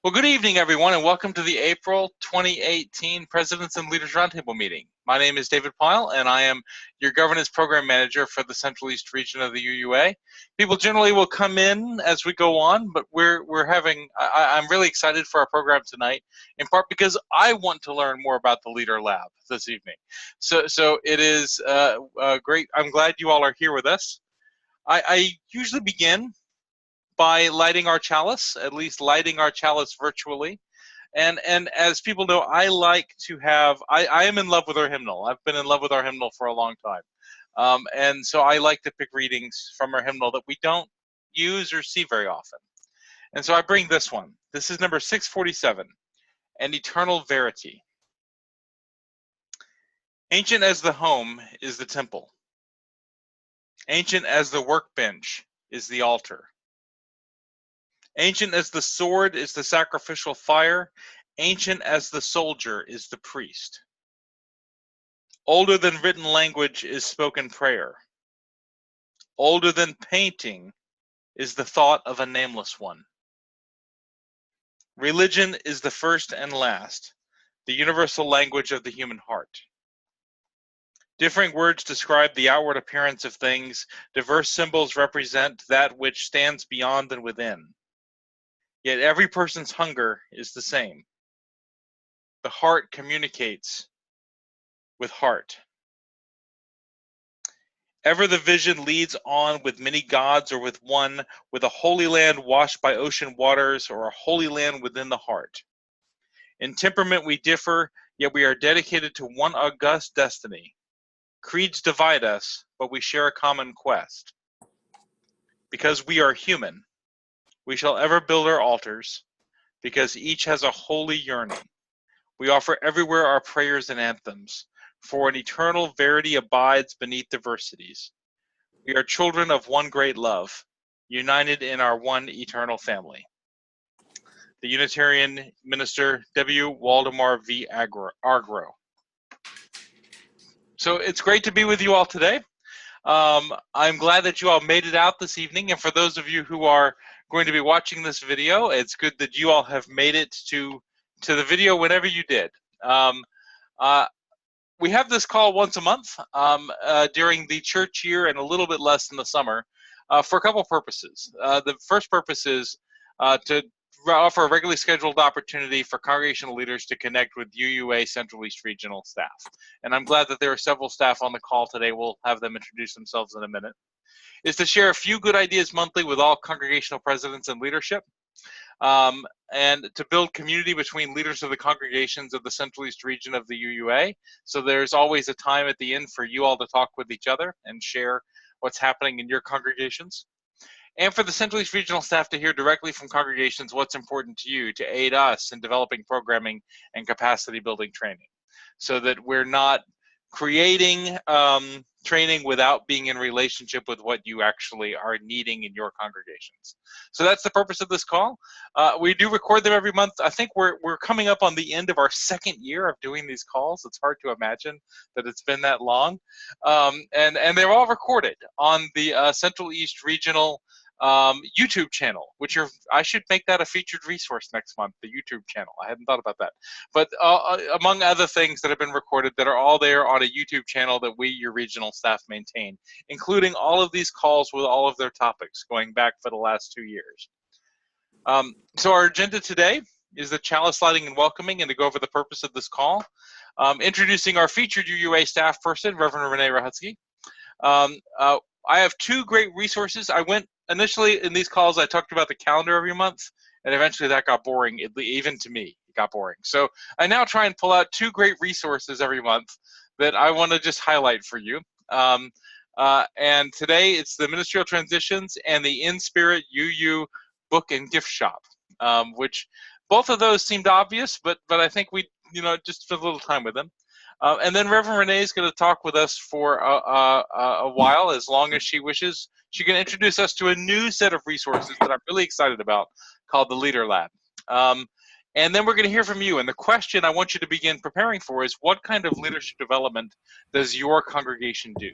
Well, good evening, everyone, and welcome to the April 2018 Presidents and Leaders Roundtable meeting. My name is David Pyle, and I am your Governance Program Manager for the Central East region of the UUA. People generally will come in as we go on, but I'm really excited for our program tonight, in part because I want to learn more about the LeaderLab this evening. So it is great. I'm glad you all are here with us. I usually begin by lighting our chalice, at least lighting our chalice virtually. And as people know, I like to have, I am in love with our hymnal. I've been in love with our hymnal for a long time. And so I like to pick readings from our hymnal that we don't use or see very often. And so I bring this one. This is number 647, An Eternal Verity. Ancient as the home is the temple. Ancient as the workbench is the altar. Ancient as the sword is the sacrificial fire. Ancient as the soldier is the priest. Older than written language is spoken prayer. Older than painting is the thought of a nameless one. Religion is the first and last, the universal language of the human heart. Differing words describe the outward appearance of things. Diverse symbols represent that which stands beyond and within. Yet every person's hunger is the same. The heart communicates with heart. Ever the vision leads on with many gods or with one, with a holy land washed by ocean waters or a holy land within the heart. In temperament we differ, yet we are dedicated to one august destiny. Creeds divide us, but we share a common quest. Because we are human, we shall ever build our altars, because each has a holy yearning. We offer everywhere our prayers and anthems, for an eternal verity abides beneath diversities. We are children of one great love, united in our one eternal family. The Unitarian Minister W. Waldemar V. Agro. So it's great to be with you all today. I'm glad that you all made it out this evening, and for those of you who are going to be watching this video, it's good that you all have made it to the video whenever you did. We have this call once a month during the church year and a little bit less in the summer for a couple purposes. The first purpose is to offer a regularly scheduled opportunity for congregational leaders to connect with UUA Central East Regional staff. And I'm glad that there are several staff on the call today. We'll have them introduce themselves in a minute. Is to share a few good ideas monthly with all congregational presidents and leadership. And to build community between leaders of the congregations of the Central East region of the UUA. So there's always a time at the end for you all to talk with each other and share what's happening in your congregations. And for the Central East regional staff to hear directly from congregations what's important to you, to aid us in developing programming and capacity building training, so that we're not creating training without being in relationship with what you actually are needing in your congregations. So that's the purpose of this call. We do record them every month. I think we're coming up on the end of our second year of doing these calls. It's hard to imagine that it's been that long. And they're all recorded on the Central East Regional YouTube channel, which I should make that a featured resource next month, the YouTube channel. I hadn't thought about that. But among other things that have been recorded that are all there on a YouTube channel that we, your regional staff, maintain, including all of these calls with all of their topics going back for the last 2 years. So our agenda today is the chalice lighting and welcoming, and to go over the purpose of this call. Introducing our featured UUA staff person, Reverend Renee Ruchotzke. I have two great resources. Initially in these calls, I talked about the calendar every month, and eventually that got boring, even to me, it got boring. So I now try and pull out two great resources every month that I want to just highlight for you. And today it's the Ministerial Transitions and the In Spirit UU Book and Gift Shop, which both of those seemed obvious, but I think we just spend a little time with them. And then Reverend Renee is going to talk with us for a while, as long as she wishes. She can introduce us to a new set of resources that I'm really excited about called the LeaderLab. And then we're going to hear from you. And the question I want you to begin preparing for is, what kind of leadership development does your congregation do?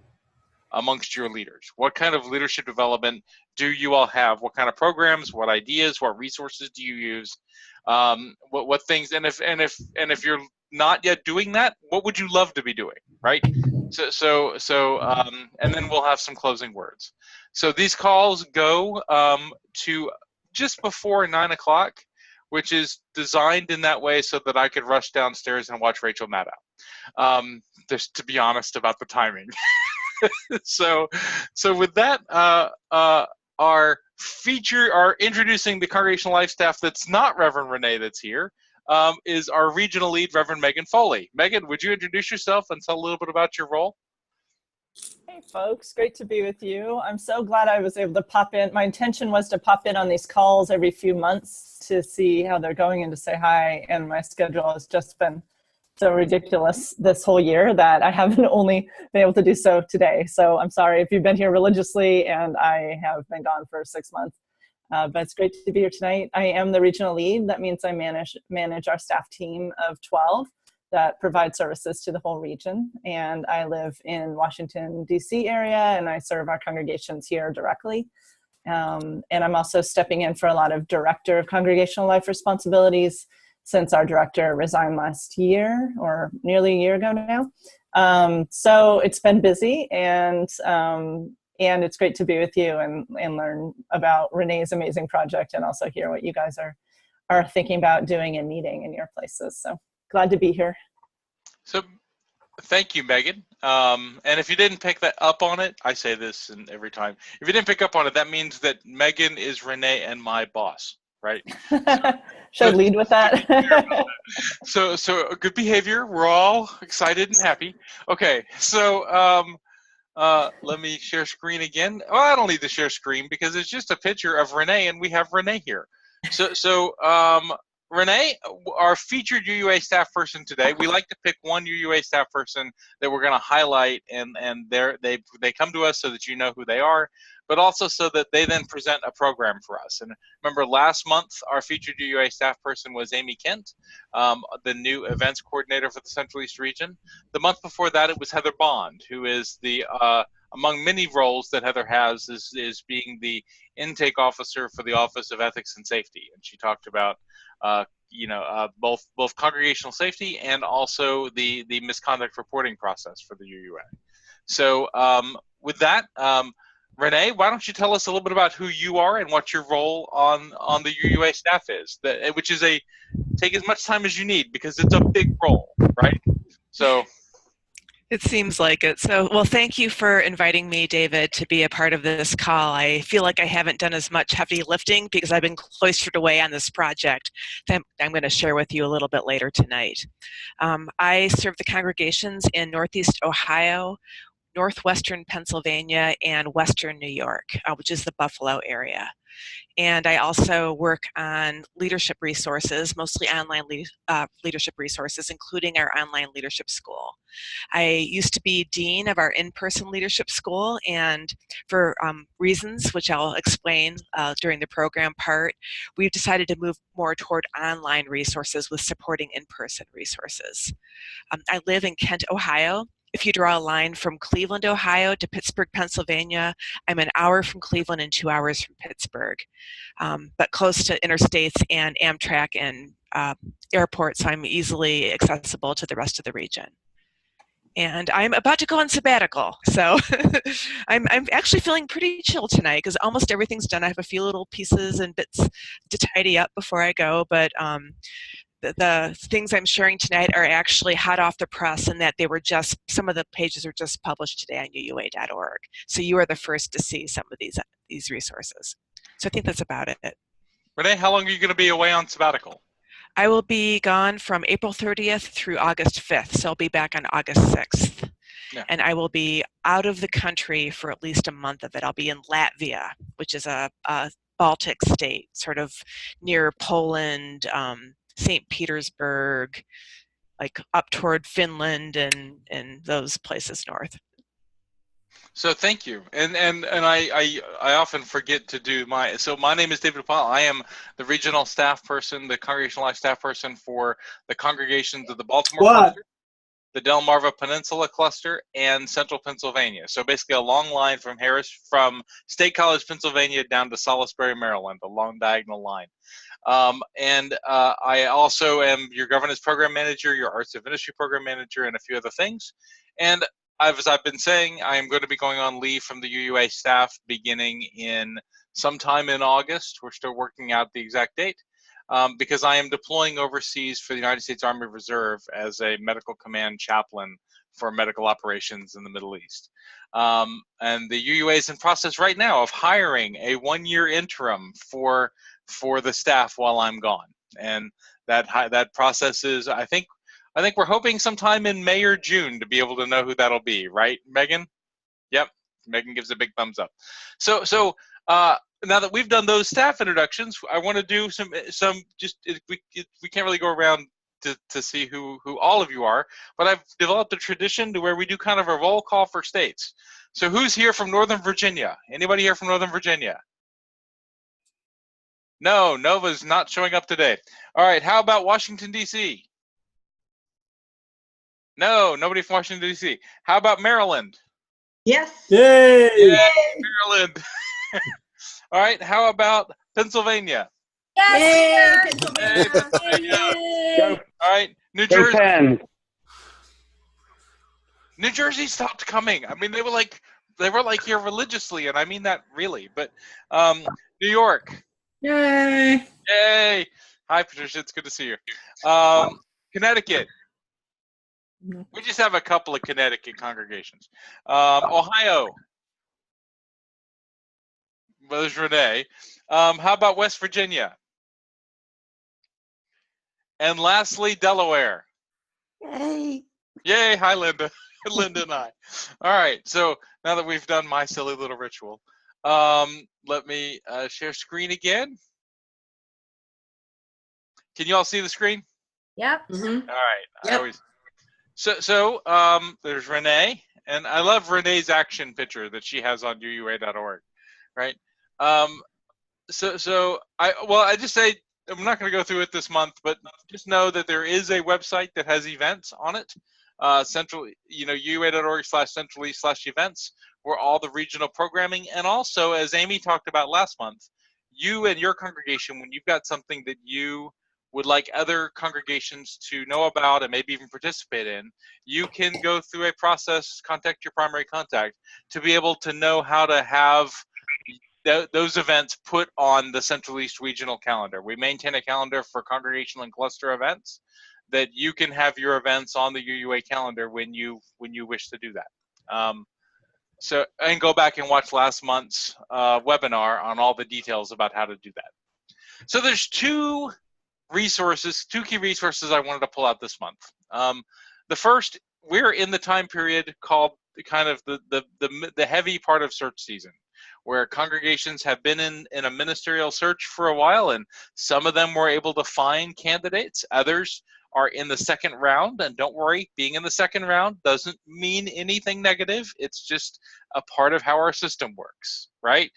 amongst your leaders? What kind of leadership development do you all have? What kind of programs? What ideas? What resources do you use? What things? And if you're not yet doing that, what would you love to be doing? Right. And then we'll have some closing words. So these calls go to just before 9 o'clock, which is designed in that way so that I could rush downstairs and watch Rachel Maddow. Just to be honest about the timing. So with that, our introducing the congregational life staff that's not Reverend Renee that's here, is our regional lead, Reverend Megan Foley. Megan, would you introduce yourself and tell a little bit about your role? Hey folks, great to be with you. I'm so glad I was able to pop in. My intention was to pop in on these calls every few months to see how they're going and to say hi, and my schedule has just been so ridiculous this whole year that I haven't only been able to do so today. So I'm sorry if you've been here religiously and I have been gone for 6 months. But it's great to be here tonight. I am the regional lead. That means I manage our staff team of 12 that provide services to the whole region. And I live in Washington, D.C. area, and I serve our congregations here directly. And I'm also stepping in for a lot of director of congregational life responsibilities since our director resigned last year, or nearly a year ago now. So it's been busy, and it's great to be with you and learn about Renee's amazing project, and also hear what you guys are thinking about doing and needing in your places. So glad to be here. So thank you, Megan. And if you didn't pick that up on it, I say this every time. If you didn't pick up on it, that means that Megan is Renee and my boss, right? Should I lead with that? So good behavior. We're all excited and happy. Okay, so let me share screen again. Oh, I don't need to share screen because it's just a picture of Renee, and we have Renee here. So Renee, our featured UUA staff person today. We like to pick one UUA staff person that we're going to highlight, and they come to us so that you know who they are, but also so that they then present a program for us. And remember, last month our featured UUA staff person was Amy Kent, the new events coordinator for the Central East region. The month before that it was Heather Bond, who is the among many roles that Heather has, is being the intake officer for the Office of Ethics and Safety, and she talked about both congregational safety and also the misconduct reporting process for the UUA. So with that, Renee, why don't you tell us a little bit about who you are and what your role on the UUA staff is, which is take as much time as you need because it's a big role, right? So. It seems like it. So, well, thank you for inviting me, David, to be a part of this call. I feel like I haven't done as much heavy lifting because I've been cloistered away on this project that I'm going to share with you a little bit later tonight. I serve the congregations in Northeast Ohio, Northwestern Pennsylvania, and Western New York, which is the Buffalo area. And I also work on leadership resources, mostly online leadership resources, including our online leadership school. I used to be dean of our in-person leadership school, and for reasons which I'll explain during the program part, we've decided to move more toward online resources with supporting in-person resources. I live in Kent, Ohio. If you draw a line from Cleveland, Ohio to Pittsburgh, Pennsylvania, I'm an hour from Cleveland and 2 hours from Pittsburgh, but close to interstates and Amtrak and airports, so I'm easily accessible to the rest of the region. And I'm about to go on sabbatical, so I'm actually feeling pretty chill tonight because almost everything's done. I have a few little pieces and bits to tidy up before I go, but the things I'm sharing tonight are actually hot off the press, and that some of the pages are just published today on UUA.org. So you are the first to see some of these resources. So I think that's about it. Renee, how long are you going to be away on sabbatical? I will be gone from April 30th through August 5th, so I'll be back on August 6th. Yeah. And I will be out of the country for at least a month of it. I'll be in Latvia, which is a Baltic state, sort of near Poland, St. Petersburg, like up toward Finland and those places north. So thank you, and I often forget to do my name is David Pyle. I am the regional staff person, the congregational life staff person for the congregations of the Baltimore. the Delmarva Peninsula Cluster, and Central Pennsylvania. So basically a long line from State College, Pennsylvania down to Salisbury, Maryland, a long diagonal line. I also am your governance program manager, your arts of industry program manager, and a few other things. And as I've been saying, I am going to be going on leave from the UUA staff beginning in sometime in August. We're still working out the exact date. Because I am deploying overseas for the United States Army Reserve as a medical command chaplain for medical operations in the Middle East. And the UUA is in process right now of hiring a one-year interim for the staff while I'm gone. And that process is, I think we're hoping sometime in May or June to be able to know who that'll be, right, Megan? Yep, Megan gives a big thumbs up. So now that we've done those staff introductions, I want to do some just we can't really go around to see who all of you are, but I've developed a tradition to where we do kind of a roll call for states. So who's here from Northern Virginia? Anybody here from Northern Virginia? No, Nova's not showing up today. All right, how about Washington, D.C.? No, nobody from Washington, D.C. How about Maryland? Yes. Yay! Yay, Maryland. All right, how about Pennsylvania? Yay, Yay, Pennsylvania. Pennsylvania. All right, New Go Jersey. Penn. New Jersey stopped coming. I mean, they were like here religiously, and I mean that really. But New York. Yay. Yay. Hi, Patricia. It's good to see you. Connecticut. We just have a couple of Connecticut congregations. Ohio. Well, there's Renee. How about West Virginia? And lastly, Delaware. Yay. Yay. Hi, Linda. Linda and I. All right. So now that we've done my silly little ritual, let me share screen again. Can you all see the screen? Yep. All right. Yep. So there's Renee, and I love Renee's action picture that she has on UUA.org, right? I just say I'm not going to go through it this month, but just know that there is a website that has events on it. UUA.org/centraleast/events, where all the regional programming, and also, as Amy talked about last month, you and your congregation, when you've got something that you would like other congregations to know about and maybe even participate in, you can go through a process, contact your primary contact, to be able to know how to have those events put on the Central East regional calendar. We maintain a calendar for congregational and cluster events that you can have your events on the UUA calendar when you wish to do that. And go back and watch last month's webinar on all the details about how to do that. So there's two key resources I wanted to pull out this month. The first, we're in the time period called kind of the heavy part of search season, where congregations have been in a ministerial search for a while, and some of them were able to find candidates. Others are in the second round, and don't worry, being in the second round doesn't mean anything negative. It's just a part of how our system works, right?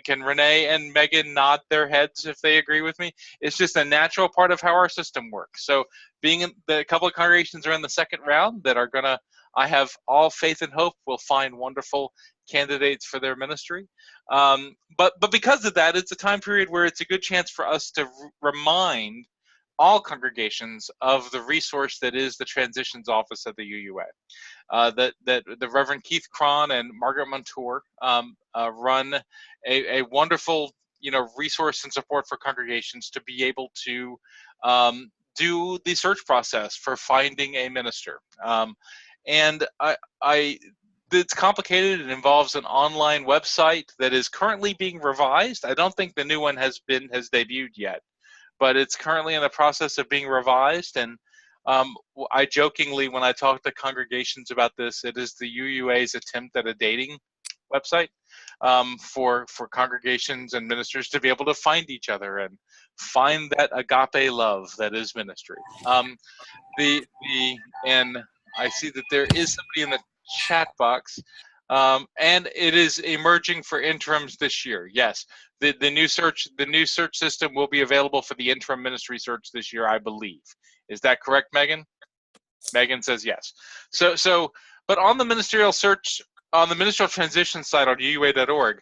Can Renee and Megan nod their heads if they agree with me? It's just a natural part of how our system works. So being in a couple of congregations are in the second round that are gonna, I have all faith and hope, will find wonderful candidates for their ministry. But because of that, it's a time period where it's a good chance for us to remind all congregations of the resource that is the transitions office at the UUA. That the Reverend Keith Cron and Margaret Montour run a wonderful resource and support for congregations to be able to do the search process for finding a minister. And it's complicated. It involves an online website that is currently being revised. I don't think the new one has debuted yet, but it's currently in the process of being revised. And I jokingly, when I talk to congregations about this, it is the UUA's attempt at a dating website for congregations and ministers to be able to find each other and find that agape love that is ministry. And I see that there is somebody in the chat box, and it is emerging for interims this year. Yes, the new search system will be available for the interim ministry search this year, I believe. Is that correct, Megan? Megan says yes. But on the ministerial search, on the ministerial transition site on UUA.org,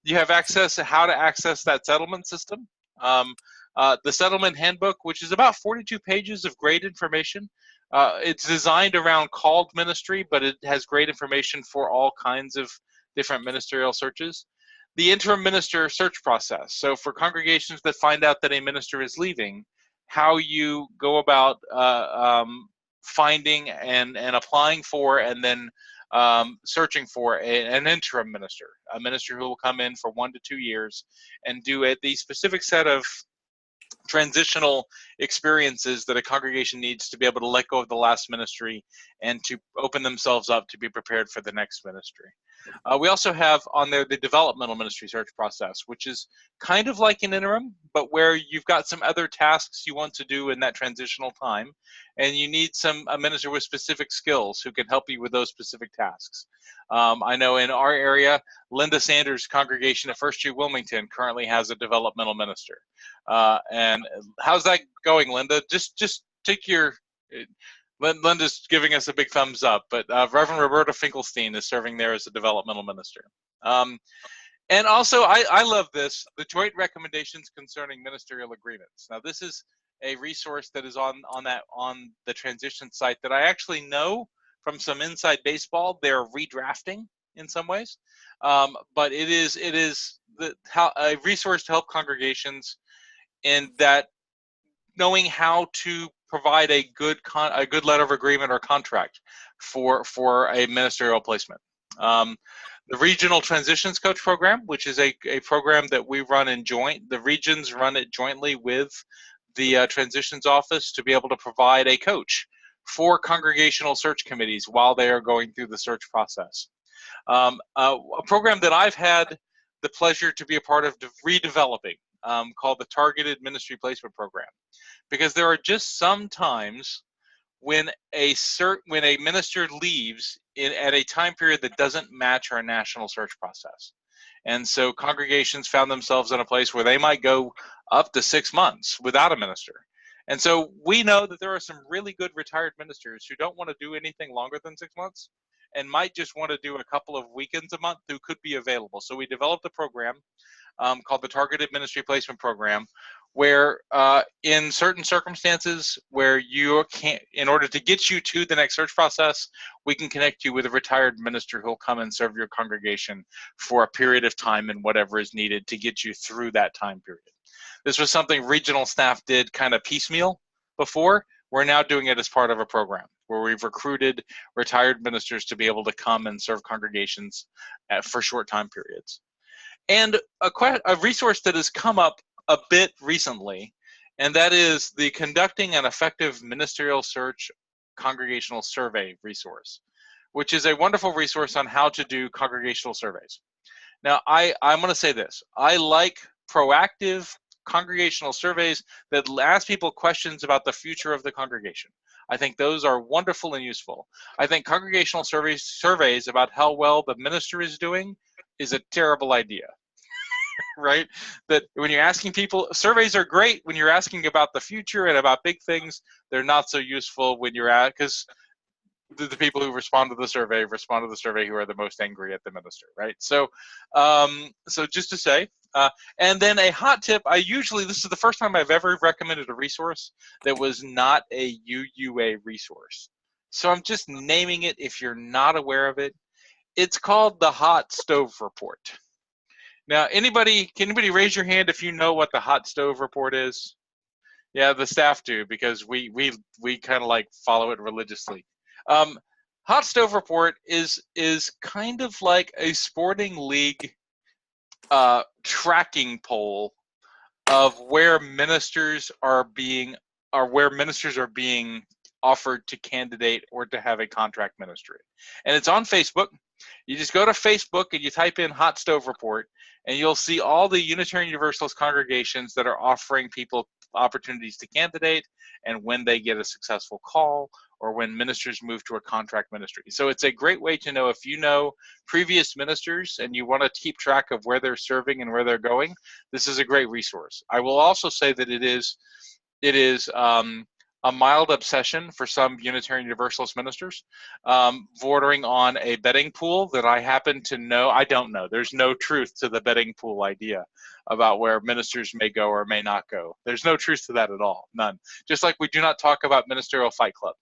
you have access to how to access that settlement system. The settlement handbook, which is about 42 pages of great information. It's designed around called ministry, but it has great information for all kinds of different ministerial searches. The interim minister search process. So for congregations that find out that a minister is leaving, how you go about finding and applying for and then searching for an interim minister, a minister who will come in for 1 to 2 years and do the specific set of transitional experiences that a congregation needs to be able to let go of the last ministry and to open themselves up to be prepared for the next ministry. We also have on there the developmental ministry search process, which is kind of like an interim, but where you've got some other tasks you want to do in that transitional time, and you need a minister with specific skills who can help you with those specific tasks. I know in our area, Linda Sanders' congregation at First Street Wilmington currently has a developmental minister. And how's that going, Linda? Just take your... Linda's giving us a big thumbs up, but Reverend Roberta Finkelstein is serving there as a developmental minister. And also, I love this, the joint recommendations concerning ministerial agreements. Now, this is a resource that is on the transition site that I actually know from some inside baseball. They're redrafting in some ways, but it is a resource to help congregations in that knowing how to provide a good letter of agreement or contract for a ministerial placement. The Regional Transitions Coach Program, which is a program that we run in joint, the regions run it jointly with the Transitions Office to be able to provide a coach for congregational search committees while they are going through the search process. A program that I've had the pleasure to be a part of redeveloping, called the Targeted Ministry Placement Program, because there are just some times when a minister leaves at a time period that doesn't match our national search process. And so congregations found themselves in a place where they might go up to 6 months without a minister. And so we know that there are some really good retired ministers who don't want to do anything longer than 6 months and might just want to do a couple of weekends a month who could be available. So we developed a program called the Targeted Ministry Placement Program, where in certain circumstances where you can't, in order to get you to the next search process, we can connect you with a retired minister who'll come and serve your congregation for a period of time and whatever is needed to get you through that time period. This was something regional staff did kind of piecemeal before. We're now doing it as part of a program where we've recruited retired ministers to be able to come and serve congregations for short time periods. And a resource that has come up a bit recently, and that is the Conducting an Effective Ministerial Search Congregational Survey resource, which is a wonderful resource on how to do congregational surveys. Now, I'm going to say this. I like proactive congregational surveys that ask people questions about the future of the congregation. I think those are wonderful and useful. I think congregational surveys about how well the minister is doing is a terrible idea, right? That when you're asking people, surveys are great when you're asking about the future and about big things. They're not so useful when you're because the people who respond to the survey who are the most angry at the minister, right? So, so just to say, and then a hot tip, this is the first time I've ever recommended a resource that was not a UUA resource. So I'm just naming it if you're not aware of it. It's called the Hot Stove Report. Now, can anybody raise your hand if you know what the Hot Stove Report is? Yeah, the staff do, because we kind of like follow it religiously. Hot Stove Report is kind of like a sporting league tracking poll of where ministers are being offered to candidate or to have a contract ministry. And it's on Facebook. You just go to Facebook and you type in Hot Stove Report, and you'll see all the Unitarian Universalist congregations that are offering people opportunities to candidate and when they get a successful call or when ministers move to a contract ministry. So it's a great way to know if you know previous ministers and you want to keep track of where they're serving and where they're going. This is a great resource. I will also say that it is a mild obsession for some Unitarian Universalist ministers, bordering on a betting pool that I happen to know. I don't know. There's no truth to the betting pool idea about where ministers may go or may not go. There's no truth to that at all. None. Just like we do not talk about ministerial fight club,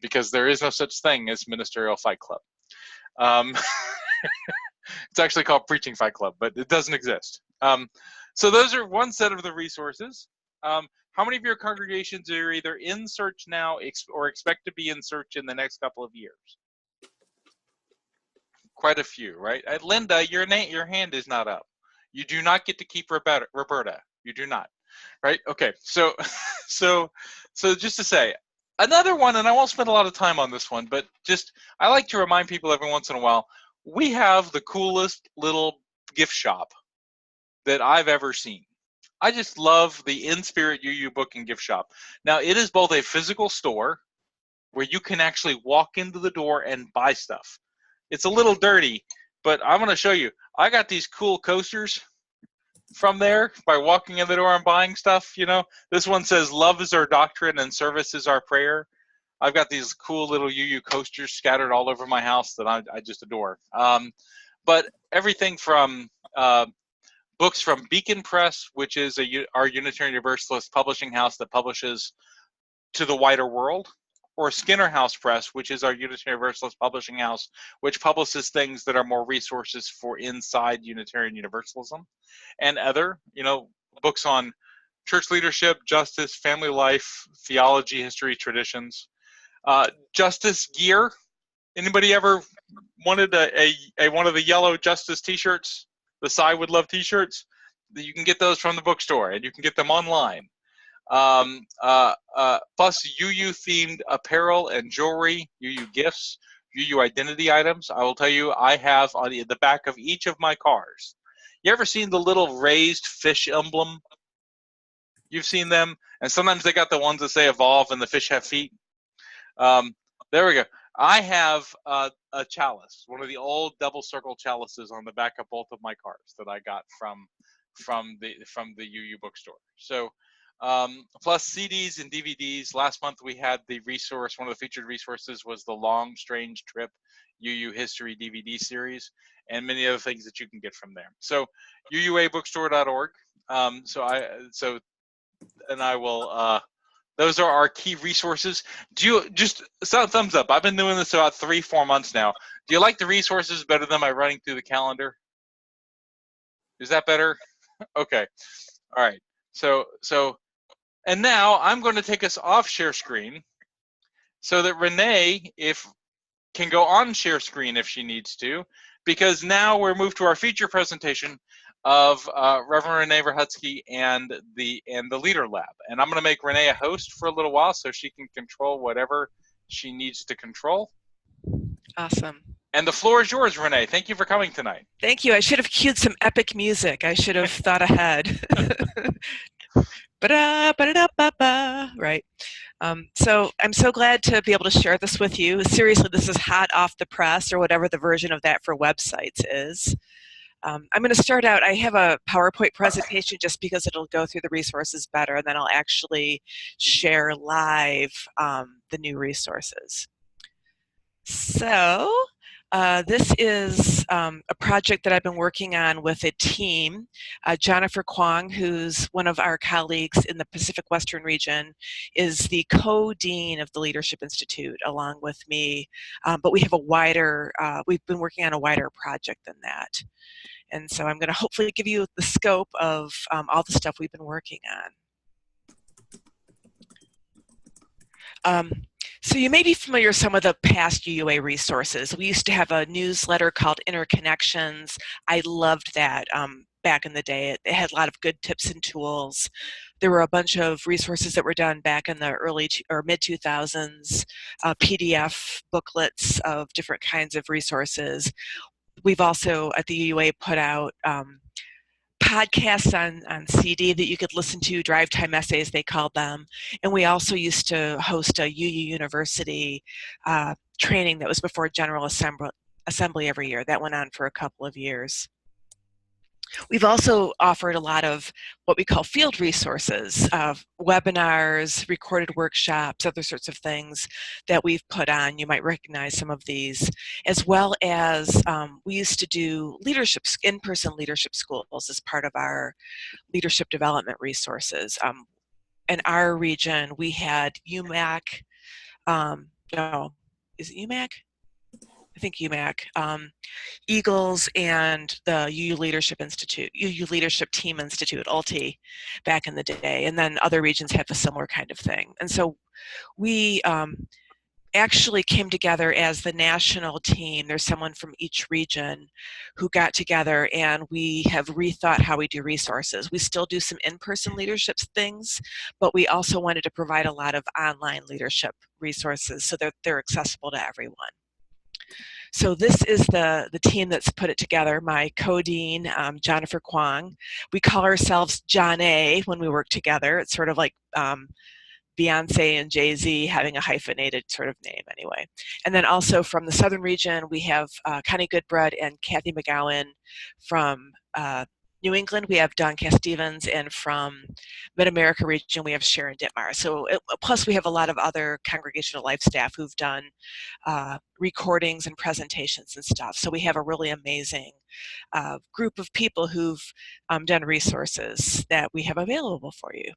because there is no such thing as ministerial fight club. It's actually called preaching fight club, but it doesn't exist. So those are one set of the resources. How many of your congregations are either in search now or expect to be in search in the next couple of years? Quite a few, right? Linda, your hand is not up. You do not get to keep Roberta. You do not, right? Okay, so just to say, another one, and I won't spend a lot of time on this one, but just I like to remind people every once in a while, we have the coolest little gift shop that I've ever seen. I just love the In-Spirit UU Book and Gift Shop. Now, it is both a physical store where you can actually walk into the door and buy stuff. It's a little dirty, but I'm going to show you. I got these cool coasters from there by walking in the door and buying stuff. You know, this one says, "Love is our doctrine and service is our prayer." I've got these cool little UU coasters scattered all over my house that I just adore. But everything from books from Beacon Press, which is our Unitarian Universalist publishing house that publishes to the wider world, or Skinner House Press, which is our Unitarian Universalist publishing house, which publishes things that are more resources for inside Unitarian Universalism, and other, books on church leadership, justice, family life, theology, history, traditions. Justice gear. Anybody ever wanted a one of the yellow Justice t-shirts? The Cy Would Love t-shirts? You can get those from the bookstore, and you can get them online. Plus UU-themed apparel and jewelry, UU gifts, UU identity items. I will tell you, I have on the back of each of my cars. You ever seen the little raised fish emblem? You've seen them, and sometimes they got the ones that say evolve and the fish have feet. There we go. I have a chalice, one of the old double circle chalices on the back of both of my cars that I got from the UU bookstore. So plus CDs and DVDs. Last month we had the resource, one of the featured resources was the Long Strange Trip UU History DVD series, and many other things that you can get from there. So UUAbookstore.org. I will those are our key resources. Do you just thumbs up? I've been doing this about 3-4 months now. Do you like the resources better than my running through the calendar? Is that better? Okay. All right. So and now I'm going to take us off share screen so that Renee can go on share screen if she needs to, because now we're moved to our feature presentation of Reverend Renee Ruchotzke and the LeaderLab. And I'm going to make Renee a host for a little while so she can control whatever she needs to control. Awesome. And the floor is yours, Renee. Thank you for coming tonight. Thank you. I should have cued some epic music. I should have thought ahead. Ba-da-ba-da-da-ba-ba. Right. So I'm so glad to be able to share this with you. Seriously, this is hot off the press, or whatever the version of that for websites is. I'm going to start out. I have a PowerPoint presentation just because it'll go through the resources better, and then I'll actually share live the new resources. So this is a project that I've been working on with a team. Jennifer Kwong, who's one of our colleagues in the Pacific Western region, is the co-dean of the Leadership Institute along with me, but we have we've been working on a wider project than that. And so I'm going to hopefully give you the scope of all the stuff we've been working on. So you may be familiar with some of the past UUA resources. We used to have a newsletter called Interconnections. I loved that back in the day. It had a lot of good tips and tools. There were a bunch of resources that were done back in the early or mid-2000s, PDF booklets of different kinds of resources. We've also, at the UUA, put out podcasts on CD that you could listen to, drive time essays, they called them. And we also used to host a UU University training that was before General Assembly every year. That went on for a couple of years. We've also offered a lot of what we call field resources, webinars, recorded workshops, other sorts of things that we've put on. You might recognize some of these, as well as we used to do in-person leadership schools as part of our leadership development resources. In our region, we had UMAC, no, is it UMAC? I think UMAC, Eagles, and the UU Leadership Institute, UU Leadership Team Institute, ULTI, back in the day, and then other regions have a similar kind of thing. And so we actually came together as the national team. There's someone from each region who got together, and we have rethought how we do resources. We still do some in-person leadership things, but we also wanted to provide a lot of online leadership resources so that they're accessible to everyone. So this is the team that's put it together. My co-dean, Jennifer Kwong. We call ourselves John A when we work together. It's sort of like Beyonce and Jay-Z having a hyphenated sort of name anyway. And then also from the southern region, we have Connie Goodbread and Kathy McGowan. From New England, we have Don Cass-Stevens, and from Mid-America region, we have Sharon Dittmar. So plus we have a lot of other congregational life staff who've done recordings and presentations and stuff. So we have a really amazing group of people who've done resources that we have available for you.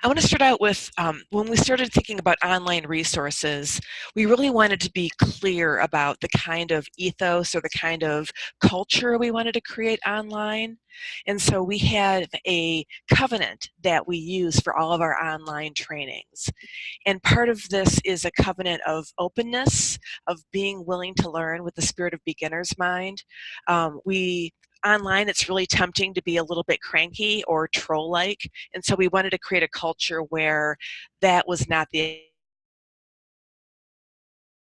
I want to start out with, when we started thinking about online resources, we really wanted to be clear about the kind of ethos or the kind of culture we wanted to create online. And so we have a covenant that we use for all of our online trainings. And part of this is a covenant of openness, of being willing to learn with the spirit of beginner's mind. Online, it's really tempting to be a little bit cranky or troll-like, and so we wanted to create a culture where that was not the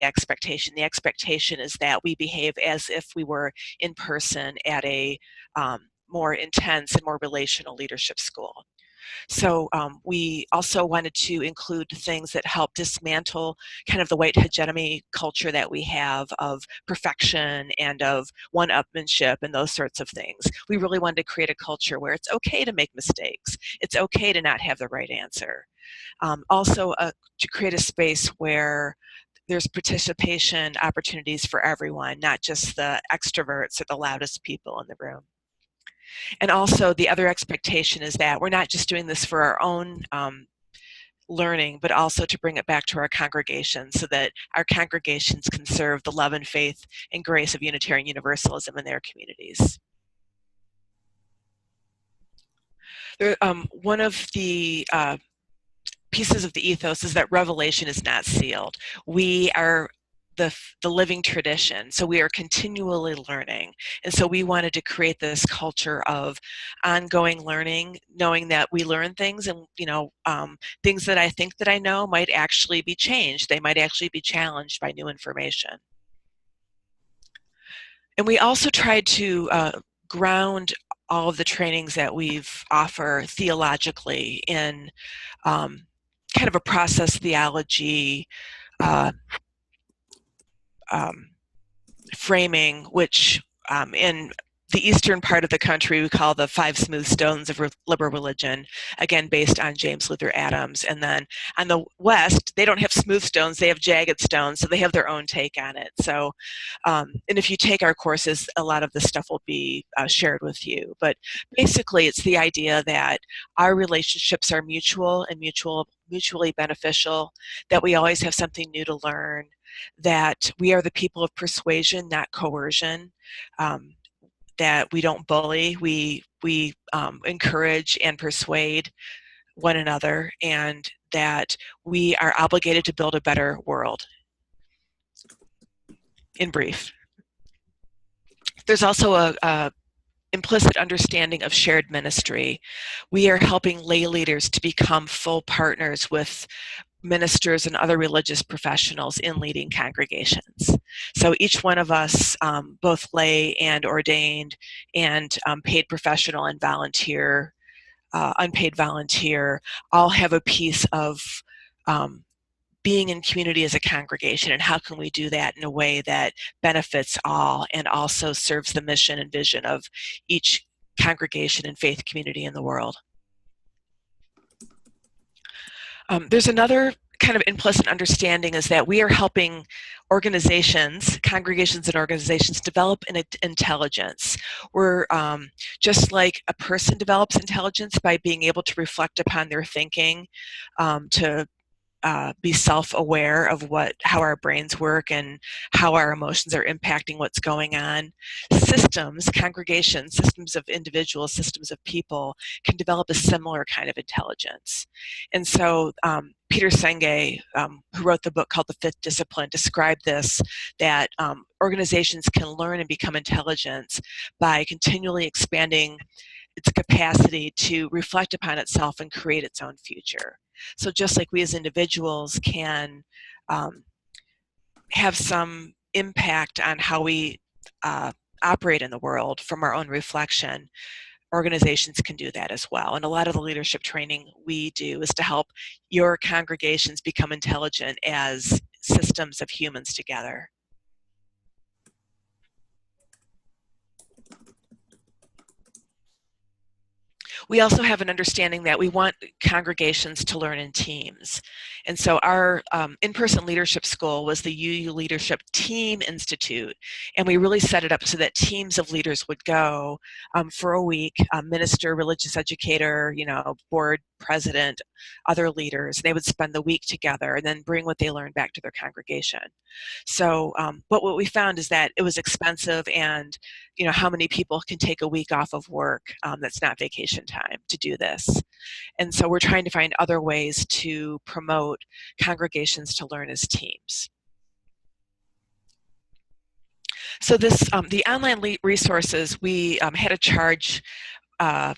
expectation. The expectation is that we behave as if we were in person at a more intense and more relational leadership school. So we also wanted to include things that help dismantle kind of the white hegemony culture that we have of perfection and of one-upmanship and those sorts of things. We really wanted to create a culture where it's okay to make mistakes. It's okay to not have the right answer. Also to create a space where there's participation opportunities for everyone, not just the extroverts or the loudest people in the room. And also the other expectation is that we're not just doing this for our own learning, but also to bring it back to our congregations so that our congregations can serve the love and faith and grace of Unitarian Universalism in their communities. One of the pieces of the ethos is that revelation is not sealed. We are the living tradition, so we are continually learning, and so we wanted to create this culture of ongoing learning, knowing that we learn things, and things that I think that I know might actually be changed. They might actually be challenged by new information. And we also tried to ground all of the trainings that we've offer theologically in kind of a process theology framing, which in the eastern part of the country we call the 5 smooth stones of liberal religion, again based on James Luther Adams. And then on the west, they don't have smooth stones, they have jagged stones, so they have their own take on it. So, and if you take our courses, a lot of this stuff will be shared with you. But basically, it's the idea that our relationships are mutual and mutually beneficial, that we always have something new to learn, that we are the people of persuasion, not coercion, that we don't bully, we encourage and persuade one another, and that we are obligated to build a better world. In brief. There's also a implicit understanding of shared ministry. We are helping lay leaders to become full partners with ministers and other religious professionals in leading congregations. So each one of us, both lay and ordained and paid professional and volunteer, unpaid volunteer, all have a piece of being in community as a congregation, and how can we do that in a way that benefits all and also serves the mission and vision of each congregation and faith community in the world. There's another kind of implicit understanding, is that we are helping organizations, congregations and organizations, develop an intelligence. We're just like a person develops intelligence by being able to reflect upon their thinking, to be self-aware of how our brains work and how our emotions are impacting what's going on. Systems, congregations, systems of individuals, systems of people can develop a similar kind of intelligence. And so Peter Senge, who wrote the book called The Fifth Discipline, described this, that organizations can learn and become intelligent by continually expanding its capacity to reflect upon itself and create its own future. So just like we as individuals can have some impact on how we operate in the world from our own reflection, organizations can do that as well. And a lot of the leadership training we do is to help your congregations become intelligent as systems of humans together. We also have an understanding that we want congregations to learn in teams. And so our in-person leadership school was the UU Leadership Team Institute. And we really set it up so that teams of leaders would go for a week, minister, religious educator, board president, other leaders. They would spend the week together and then bring what they learned back to their congregation. So, but what we found is that it was expensive, and how many people can take a week off of work that's not vacation time to do this. And so we're trying to find other ways to promote congregations to learn as teams. So this, the online resources, we had a charge, a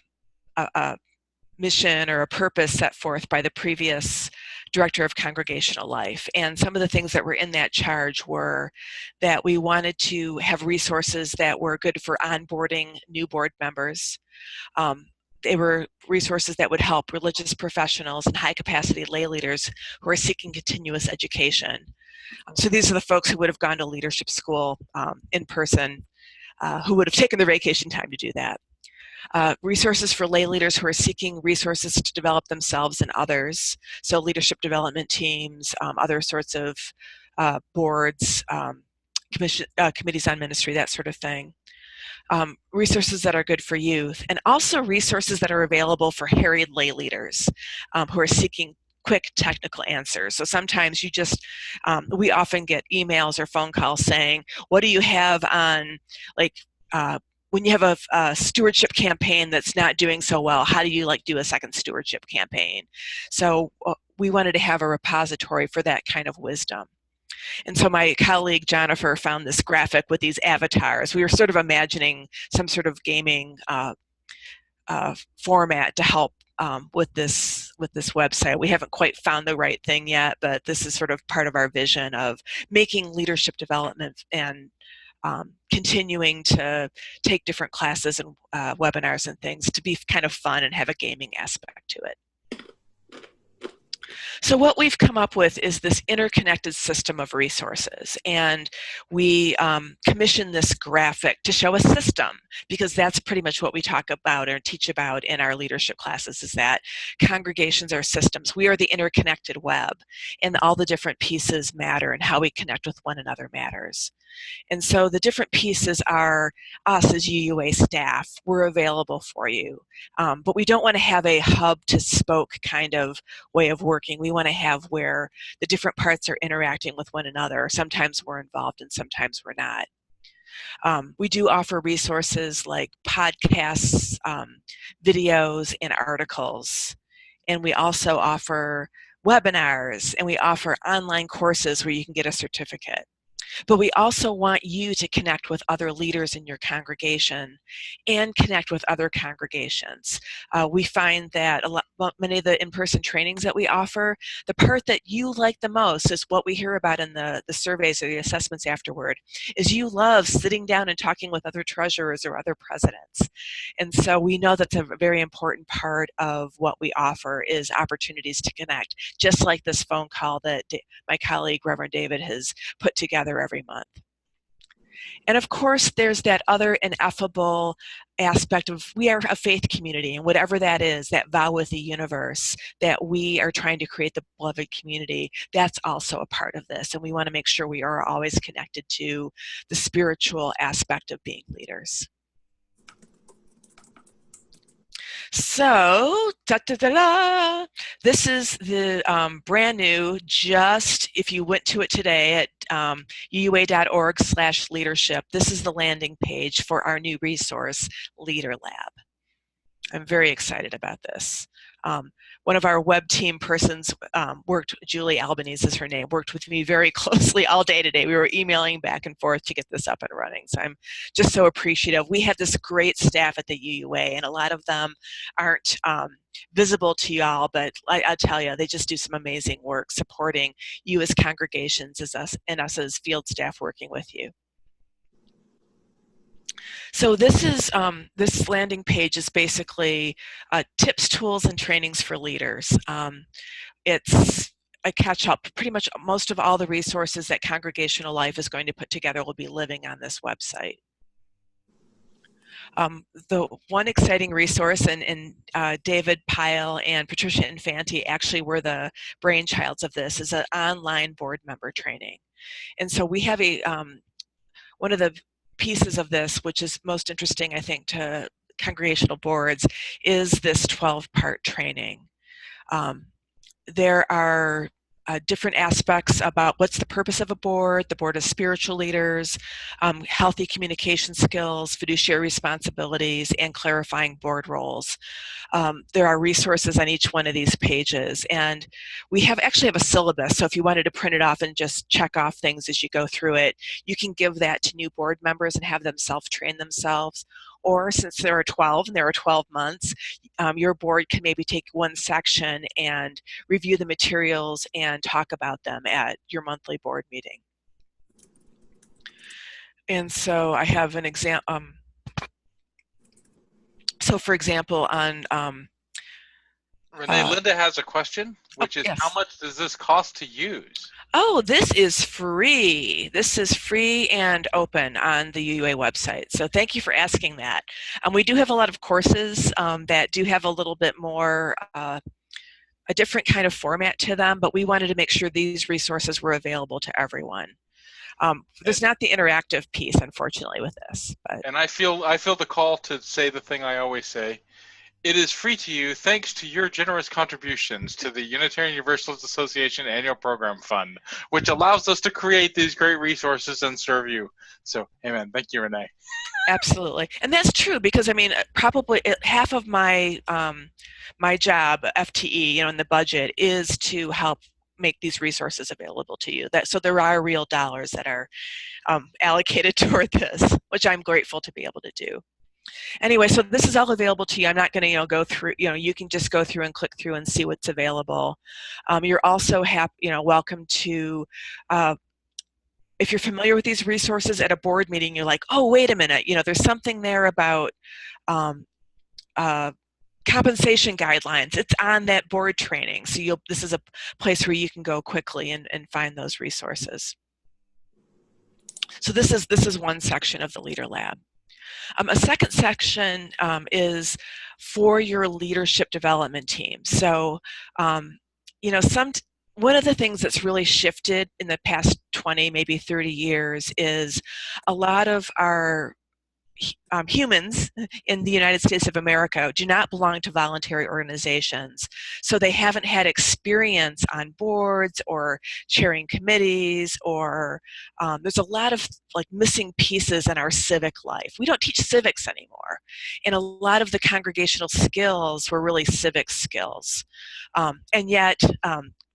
mission or a purpose set forth by the previous director of congregational life. And some of the things that were in that charge were that we wanted to have resources that were good for onboarding new board members. They were resources that would help religious professionals and high capacity lay leaders who are seeking continuous education. So these are the folks who would have gone to leadership school in person, who would have taken their vacation time to do that. Resources for lay leaders who are seeking resources to develop themselves and others. So leadership development teams, other sorts of boards, committees on ministry, that sort of thing. Resources that are good for youth, and also resources that are available for harried lay leaders who are seeking quick technical answers. So sometimes we often get emails or phone calls saying, what do you have on, when you have a stewardship campaign that's not doing so well, how do you do a second stewardship campaign? So we wanted to have a repository for that kind of wisdom. And so my colleague Jennifer found this graphic with these avatars. We were sort of imagining some sort of gaming format to help with this website. We haven't quite found the right thing yet, but this is sort of part of our vision of making leadership development and continuing to take different classes and webinars and things to be kind of fun and have a gaming aspect to it. So what we've come up with is this interconnected system of resources, and we commissioned this graphic to show a system, because that's pretty much what we talk about or teach about in our leadership classes, is that congregations are systems. We are the interconnected web, and all the different pieces matter, and how we connect with one another matters. And so the different pieces are us as UUA staff. We're available for you. But we don't want to have a hub to spoke kind of way of working. We want to have where the different parts are interacting with one another. Sometimes we're involved and sometimes we're not. We do offer resources like podcasts, videos, and articles. And we also offer webinars, and we offer online courses where you can get a certificate. But we also want you to connect with other leaders in your congregation and connect with other congregations. We find that many of the in-person trainings that we offer, the part that you like the most is what we hear about in the surveys or the assessments afterward, is you love sitting down and talking with other treasurers or other presidents. And so we know that's a very important part of what we offer is opportunities to connect, just like this phone call that my colleague Reverend David has put together every month. And of course, there's that other ineffable aspect of we are a faith community, and whatever that is, that vow with the universe, that we are trying to create the beloved community, that's also a part of this. And we want to make sure we are always connected to the spiritual aspect of being leaders. So, this is the brand new, just if you went to it today at UUA.org/leadership, this is the landing page for our new resource, LeaderLab. I'm very excited about this. One of our web team persons Julie Albanese is her name, worked with me very closely all day today. We were emailing back and forth to get this up and running. So I'm just so appreciative. We have this great staff at the UUA, and a lot of them aren't visible to y'all, but I tell you, they just do some amazing work supporting you as congregations us as field staff working with you. So this is this landing page is basically tips, tools, and trainings for leaders. It's a catch-up. Pretty much most of all the resources that Congregational Life is going to put together will be living on this website. The one exciting resource, and David Pyle and Patricia Infanti actually were the brainchilds of this, is an online board member training. And so we have a one of the pieces of this, which is most interesting, I think, to congregational boards, is this 12-part training. There are different aspects about what's the purpose of a board, the board of spiritual leaders, healthy communication skills, fiduciary responsibilities, and clarifying board roles. There are resources on each one of these pages, and we actually have a syllabus, so if you wanted to print it off and just check off things as you go through it, you can give that to new board members and have them self-train themselves. Or since there are 12 and there are 12 months, your board can maybe take one section and review the materials and talk about them at your monthly board meeting. And so I have an example. So for example, on Renee, Linda has a question, which is, yes. How much does this cost to use? Oh, this is free. This is free and open on the UUA website. So thank you for asking that. We do have a lot of courses that do have a little bit more, a different kind of format to them, but we wanted to make sure these resources were available to everyone. There's not the interactive piece, unfortunately, with this. But. And I feel the call to say the thing I always say. It is free to you thanks to your generous contributions to the Unitarian Universalist Association Annual Program Fund, which allows us to create these great resources and serve you. So, amen. Thank you, Renee. Absolutely. And that's true because, I mean, probably half of my my job, FTE, in the budget, is to help make these resources available to you. So there are real dollars that are allocated toward this, which I'm grateful to be able to do. Anyway, so this is all available to you. I'm not going to, go through. You can just go through and click through and see what's available. You're also welcome to. If you're familiar with these resources at a board meeting, you're like, oh, wait a minute. There's something there about compensation guidelines. It's on that board training. So this is a place where you can go quickly and find those resources. So this is one section of the LeaderLab. A second section is for your leadership development team. So, one of the things that's really shifted in the past 20, maybe 30 years is a lot of our humans in the United States of America do not belong to voluntary organizations. So they haven't had experience on boards or chairing committees, or there's a lot of missing pieces in our civic life. We don't teach civics anymore. And a lot of the congregational skills were really civic skills. And yet,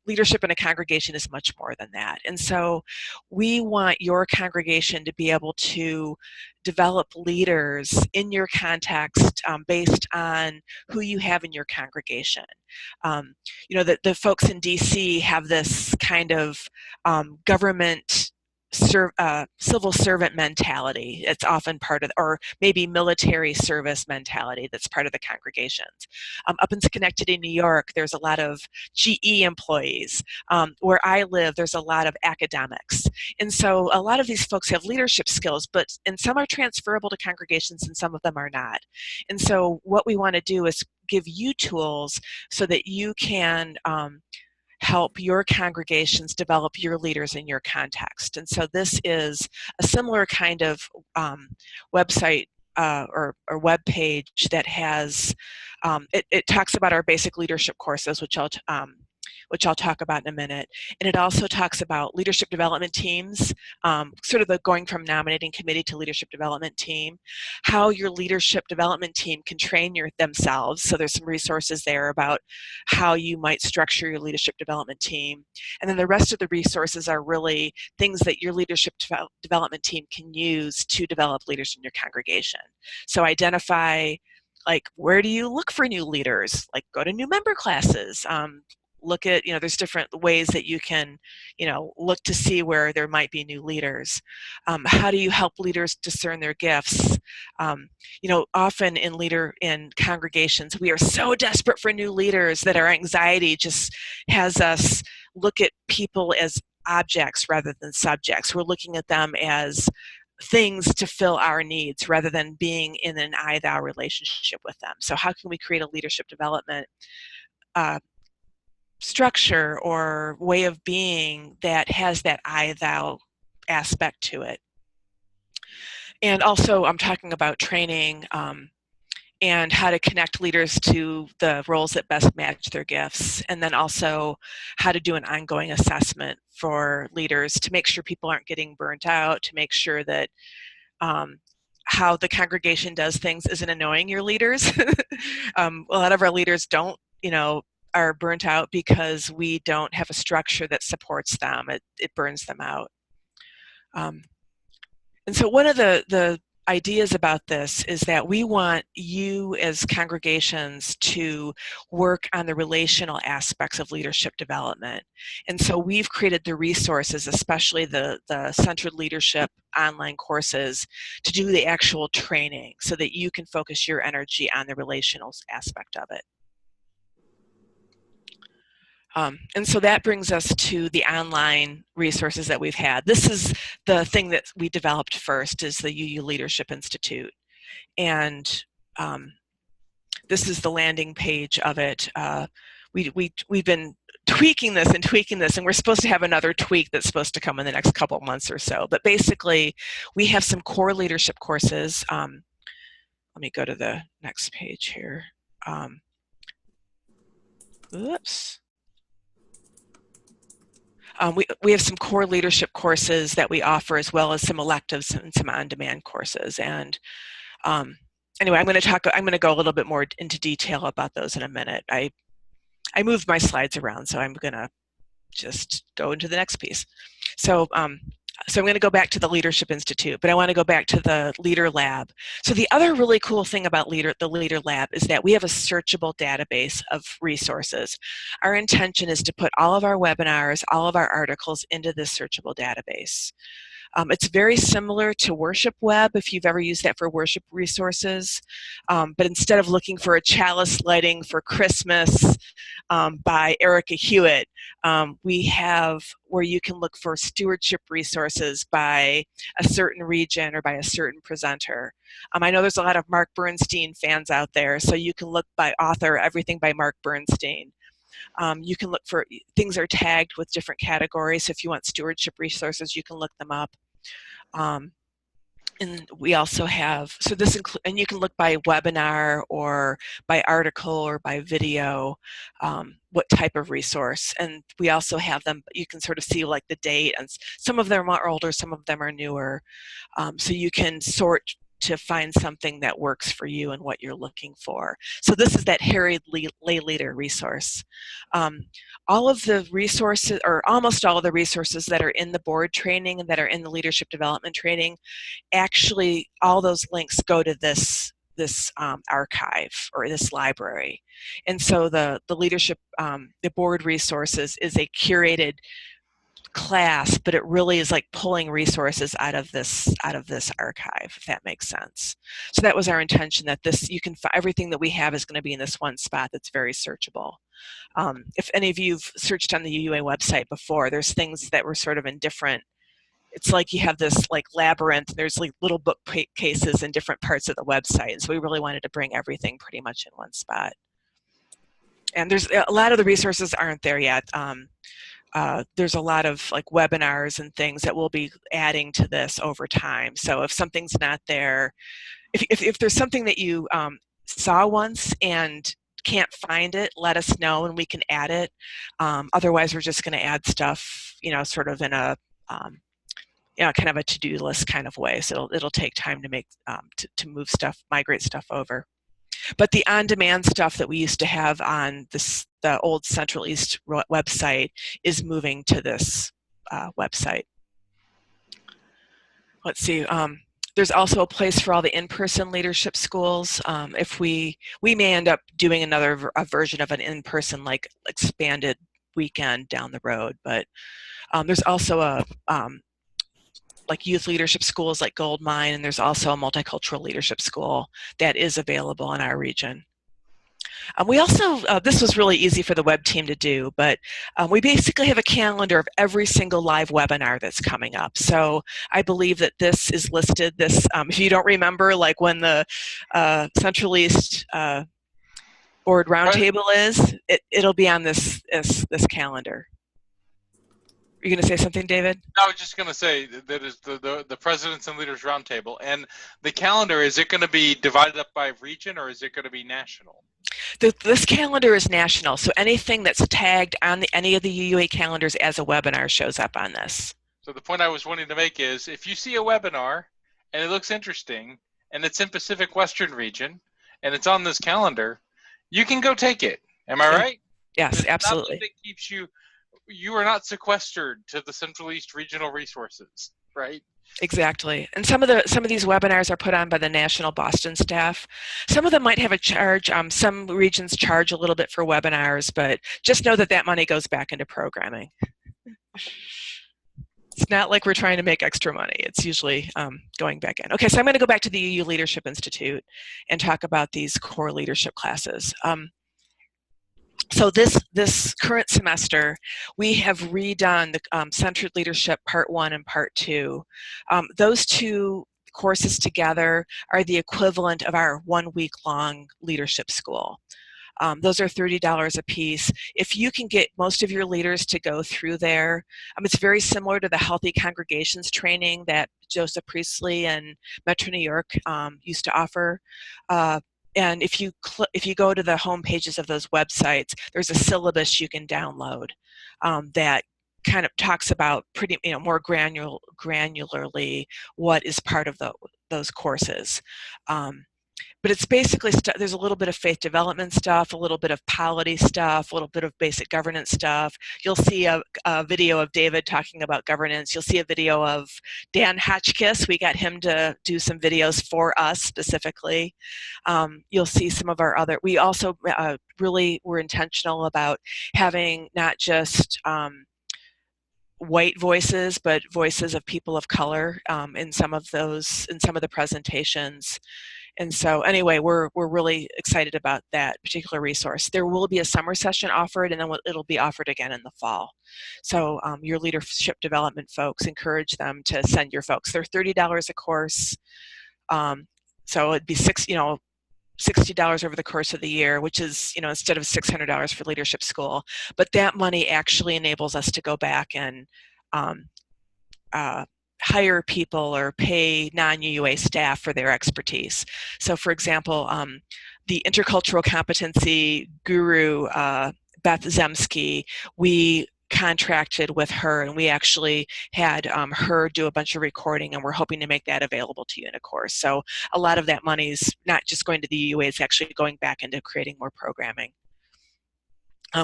leadership in a congregation is much more than that. And so we want your congregation to be able to develop leaders in your context based on who you have in your congregation. You know, the folks in DC have this kind of government civil servant mentality. It's often part of, or maybe military service mentality that's part of the congregations. Up in Schenectady, New York, there's a lot of GE employees. Where I live, there's a lot of academics. And so a lot of these folks have leadership skills, and some are transferable to congregations and some of them are not. And so what we want to do is give you tools so that you can help your congregations develop your leaders in your context. And so this is a similar kind of website or web page that has, it talks about our basic leadership courses, which I'll talk about in a minute. And it also talks about leadership development teams, sort of the going from nominating committee to leadership development team, how your leadership development team can train themselves. So there's some resources there about how you might structure your leadership development team. And then the rest of the resources are really things that your leadership development team can use to develop leaders in your congregation. So identify, like, where do you look for new leaders? Like, go to new member classes. Look at, there's different ways that you can, look to see where there might be new leaders. How do you help leaders discern their gifts? Often in congregations, we are so desperate for new leaders that our anxiety just has us look at people as objects rather than subjects. We're looking at them as things to fill our needs rather than being in an I-thou relationship with them. So how can we create a leadership development structure or way of being that has that I-thou aspect to it? And also I'm talking about training and how to connect leaders to the roles that best match their gifts, and then also how to do an ongoing assessment for leaders to make sure people aren't getting burnt out, to make sure that how the congregation does things isn't annoying your leaders. A lot of our leaders don't, are burnt out because we don't have a structure that supports them. It burns them out. And so one of the ideas about this is that we want you as congregations to work on the relational aspects of leadership development. And so we've created the resources, especially the Centered Leadership online courses, to do the actual training so that you can focus your energy on the relational aspect of it. And so that brings us to the online resources that we've had. This is the thing that we developed first, is the UU Leadership Institute. And this is the landing page of it. We've been tweaking this, and we're supposed to have another tweak that's supposed to come in the next couple months or so. But basically, we have some core leadership courses. Let me go to the next page here. Oops. We have some core leadership courses that we offer, as well as some electives and some on-demand courses. And anyway, I'm going to go a little bit more into detail about those in a minute. I moved my slides around, so I'm going to just go into the next piece. So I'm going to go back to the Leadership Institute, but I want to go back to the LeaderLab. So the other really cool thing about the LeaderLab is that we have a searchable database of resources. Our intention is to put all of our webinars, all of our articles into this searchable database. It's very similar to Worship Web, if you've ever used that for worship resources. But instead of looking for a chalice lighting for Christmas by Erica Hewitt, we have where you can look for stewardship resources by a certain region or by a certain presenter. I know there's a lot of Mark Bernstein fans out there, so you can look by author, everything by Mark Bernstein. You can look for, things are tagged with different categories, so if you want stewardship resources, you can look them up. And we also have, so this and you can look by webinar or by article or by video, what type of resource. And we also have them, you can sort of see like the date, and some of them are older, some of them are newer. So you can sort to find something that works for you and what you're looking for. So this is that Harried Lay Leader resource. All of the resources, or almost all of the resources that are in the board training and that are in the leadership development training, actually all those links go to this archive or this library. And so the leadership, the board resources is a curated class, but it really is like pulling resources out of this archive, if that makes sense. So that was our intention, that this, you can everything that we have is going to be in this one spot that's very searchable. If any of you've searched on the UUA website before, there's things that were sort of in different, it's like you have this like labyrinth, there's like little bookcases in different parts of the website, and so we really wanted to bring everything pretty much in one spot. And there's a lot of the resources aren't there yet. There's a lot of like webinars and things that we'll be adding to this over time. So if something's not there, if there's something that you saw once and can't find it, let us know and we can add it. Otherwise, we're just going to add stuff, sort of in a kind of a to-do list kind of way. So it'll take time to make to move stuff, migrate stuff over. But the on-demand stuff that we used to have on the old Central East website is moving to this website. Let's see. There's also a place for all the in-person leadership schools. If we may end up doing another version of an in-person, like expanded weekend down the road. But there's also a like youth leadership schools like Gold Mine, and there's also a multicultural leadership school that is available in our region. We also, this was really easy for the web team to do, but we basically have a calendar of every single live webinar that's coming up. So I believe that this is listed, if you don't remember, like when the Central East Board Roundtable is, it'll be on this calendar. Are you going to say something, David? I was just going to say that is the Presidents and Leaders Roundtable. And the calendar, is it going to be divided up by region or is it going to be national? This calendar is national, so anything that's tagged on any of the UUA calendars as a webinar shows up on this. So the point I was wanting to make is, if you see a webinar and it looks interesting and it's in Pacific Western region and it's on this calendar, you can go take it. Am I right? Yes, absolutely. It keeps you are not sequestered to the Central East regional resources, right? Exactly. And some of these webinars are put on by the National Boston staff. Some of them might have a charge. Some regions charge a little bit for webinars, but just know that money goes back into programming. It's not like we're trying to make extra money. It's usually going back in. Okay, so I'm going to go back to the UU Leadership Institute and talk about these core leadership classes. So this current semester, we have redone the Centered Leadership Part 1 and Part 2. Those two courses together are the equivalent of our 1 week-long leadership school. Those are $30 a piece. If you can get most of your leaders to go through there, it's very similar to the Healthy Congregations training that Joseph Priestley and Metro New York used to offer. And if you go to the home pages of those websites, there's a syllabus you can download that kind of talks about pretty, more granularly what is part of those courses. But it's basically, there's a little bit of faith development stuff, a little bit of polity stuff, a little bit of basic governance stuff. You'll see a video of David talking about governance. You'll see a video of Dan Hotchkiss. We got him to do some videos for us specifically. You'll see some of our other, we also really were intentional about having not just white voices, but voices of people of color in some of the presentations. And so anyway, we're really excited about that particular resource. There will be a summer session offered, and then it'll be offered again in the fall. So your leadership development folks, encourage them to send your folks. They're $30 a course. So it'd be $60 over the course of the year, which is, instead of $600 for leadership school. But that money actually enables us to go back and hire people or pay non-UUA staff for their expertise. So for example, the intercultural competency guru, Beth Zemsky, we contracted with her, and we actually had her do a bunch of recording, and we're hoping to make that available to you in a course. So a lot of that money is not just going to the UUA, it's actually going back into creating more programming.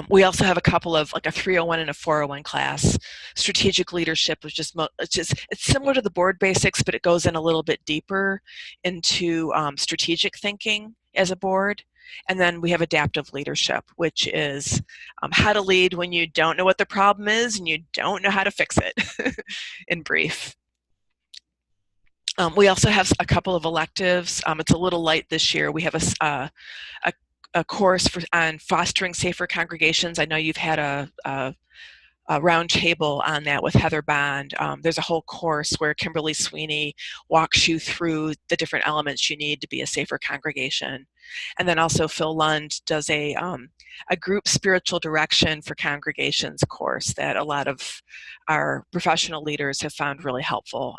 We also have a couple of, like a 301 and a 401 class. Strategic leadership, which is it's similar to the board basics, but it goes in a little bit deeper into strategic thinking as a board. And then we have adaptive leadership, which is how to lead when you don't know what the problem is and you don't know how to fix it, in brief. We also have a couple of electives. It's a little light this year. We have a course on fostering safer congregations. I know you've had a roundtable on that with Heather Bond. There's a whole course where Kimberly Sweeney walks you through the different elements you need to be a safer congregation. And then also Phil Lund does a group spiritual direction for congregations course that a lot of our professional leaders have found really helpful.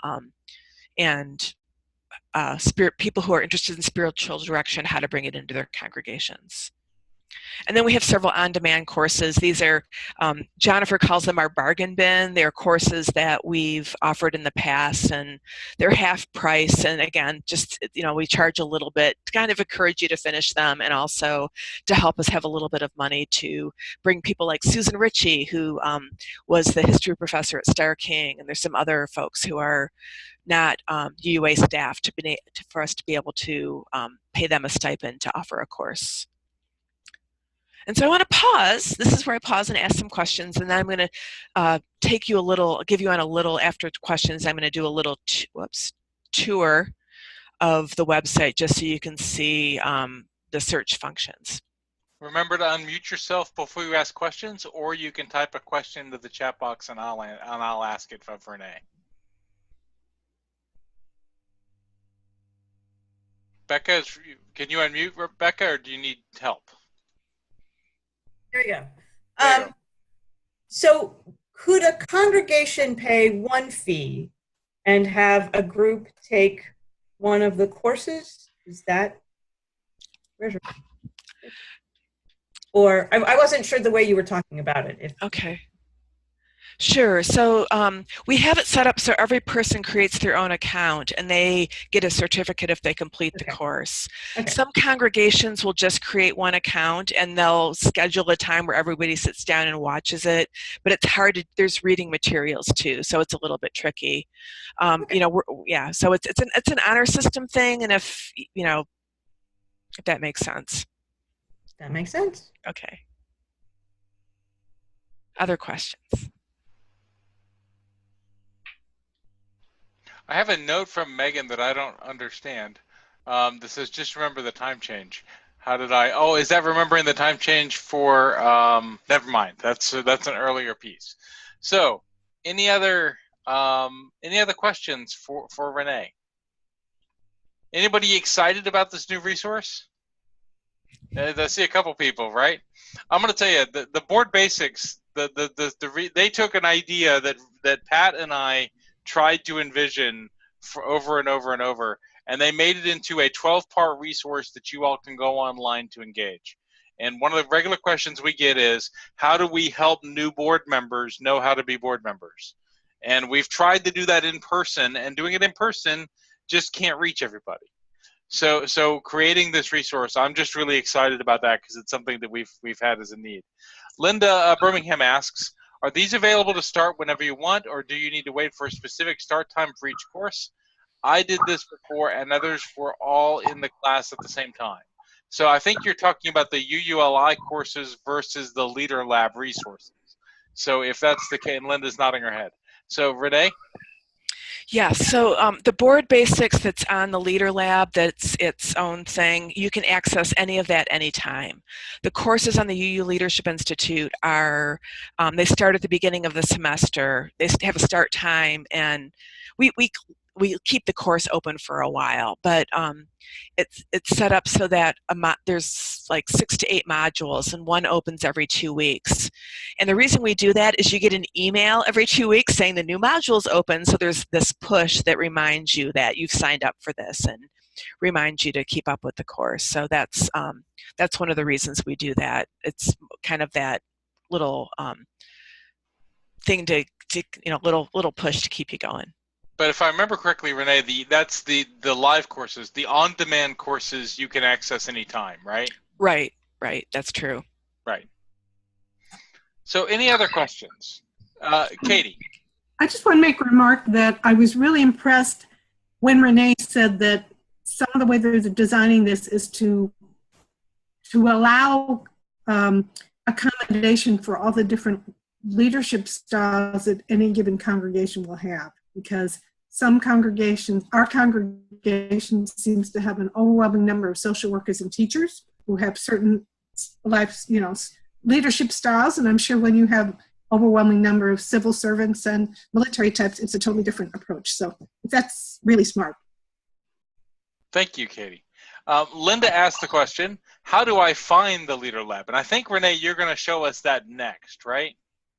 People who are interested in spiritual direction, how to bring it into their congregations. And then we have several on-demand courses. These are, Jennifer calls them our bargain bin. They're courses that we've offered in the past, and they're half price. And again, just, we charge a little bit to kind of encourage you to finish them, and also to help us have a little bit of money to bring people like Susan Ritchie, who was the history professor at Starr King, and there's some other folks who are not UUA staff for us to be able to pay them a stipend to offer a course. And so I want to pause. This is where I pause and ask some questions, and then I'm going to give you on a little, after questions, I'm going to do a little tour of the website just so you can see the search functions. Remember to unmute yourself before you ask questions, or you can type a question into the chat box and I'll ask it for Renee. Becca, can you unmute Rebecca, or do you need help? There you go. So could a congregation pay one fee and have a group take one of the courses? Is that, or I wasn't sure the way you were talking about it. Okay. Sure. So we have it set up so every person creates their own account and they get a certificate if they complete the course. Okay. Some congregations will just create one account and they'll schedule a time where everybody sits down and watches it, but it's hard to, there's reading materials too, so it's a little bit tricky. So it's an honor system thing, and if that makes sense. That makes sense. Okay. Other questions? I have a note from Megan that I don't understand. This says, just remember the time change. How did I, oh, is that remembering the time change for, never mind. That's an earlier piece. So any other questions for Renee? Anybody excited about this new resource? I see a couple people, right? I'm going to tell you, the board basics, they took an idea that Pat and I tried to envision for over and over and over, and they made it into a 12-part resource that you all can go online to engage. And one of the regular questions we get is, how do we help new board members know how to be board members? And we've tried to do that in person, and doing it in person just can't reach everybody. So creating this resource, I'm just really excited about that because it's something that we've had as a need. Linda Birmingham asks, are these available to start whenever you want, or do you need to wait for a specific start time for each course? I did this before, and others were all in the class at the same time. So I think you're talking about the UULI courses versus the LeaderLab resources. So if that's the case, and Linda's nodding her head. So Renee? Yeah, so the board basics that's on the LeaderLab, that's its own thing, you can access any of that anytime. The courses on the UU Leadership Institute are, they start at the beginning of the semester. They have a start time, and we keep the course open for a while, but it's set up so that there's like 6 to 8 modules, and one opens every 2 weeks. And the reason we do that is you get an email every 2 weeks saying the new module's open, so there's this push that reminds you that you've signed up for this and reminds you to keep up with the course. So that's one of the reasons we do that. It's kind of that little thing to little push to keep you going. But if I remember correctly, Renee, that's the live courses, the on-demand courses you can access anytime, right? Right. That's true. Right. So any other questions? Katie. I just want to make a remark that I was really impressed when Renee said that some of the way they're designing this is to allow accommodation for all the different leadership styles that any given congregation will have, because some congregations, our congregation seems to have an overwhelming number of social workers and teachers who have certain leadership styles, and I'm sure when you have overwhelming number of civil servants and military types, it's a totally different approach. So that's really smart. Thank you, Katie. Linda asked the question, how do I find the LeaderLab? And I think, Renee, you're going to show us that next, right?